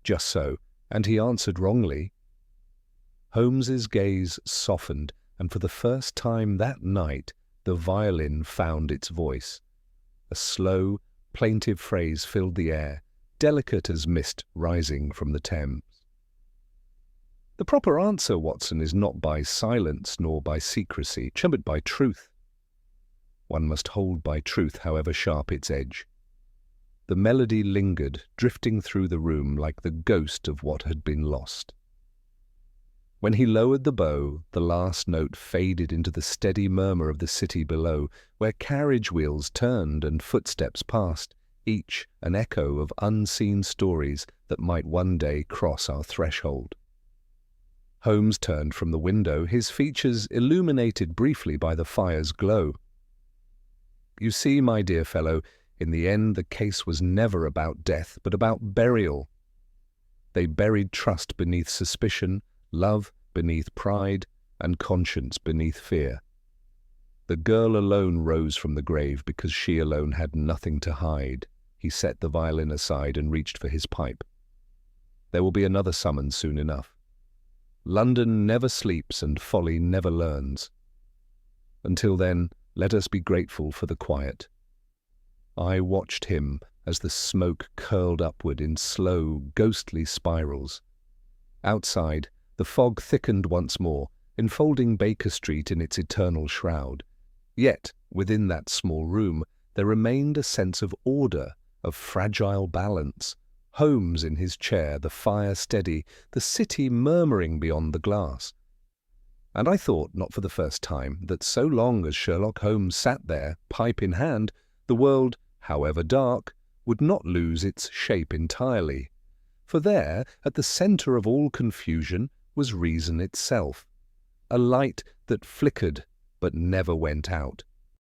Just so, and he answered wrongly. Holmes's gaze softened, and for the first time that night the violin found its voice. A slow, plaintive phrase filled the air, delicate as mist rising from the Thames. The proper answer, Watson, is not by silence nor by secrecy, but by truth. One must hold by truth, however sharp its edge. The melody lingered, drifting through the room like the ghost of what had been lost. When he lowered the bow, the last note faded into the steady murmur of the city below, where carriage wheels turned and footsteps passed, each an echo of unseen stories that might one day cross our threshold. Holmes turned from the window, his features illuminated briefly by the fire's glow. You see, my dear fellow, in the end the case was never about death, but about burial. They buried trust beneath suspicion, love beneath pride, and conscience beneath fear. The girl alone rose from the grave because she alone had nothing to hide. He set the violin aside and reached for his pipe. There will be another summons soon enough. London never sleeps and folly never learns. Until then, let us be grateful for the quiet. I watched him as the smoke curled upward in slow, ghostly spirals. Outside, the fog thickened once more, enfolding Baker Street in its eternal shroud. Yet, within that small room, there remained a sense of order, of fragile balance. Holmes in his chair, the fire steady, the city murmuring beyond the glass. And I thought, not for the first time, that so long as Sherlock Holmes sat there, pipe in hand, the world, however dark, would not lose its shape entirely. For there, at the centre of all confusion, was reason itself, a light that flickered but never went out,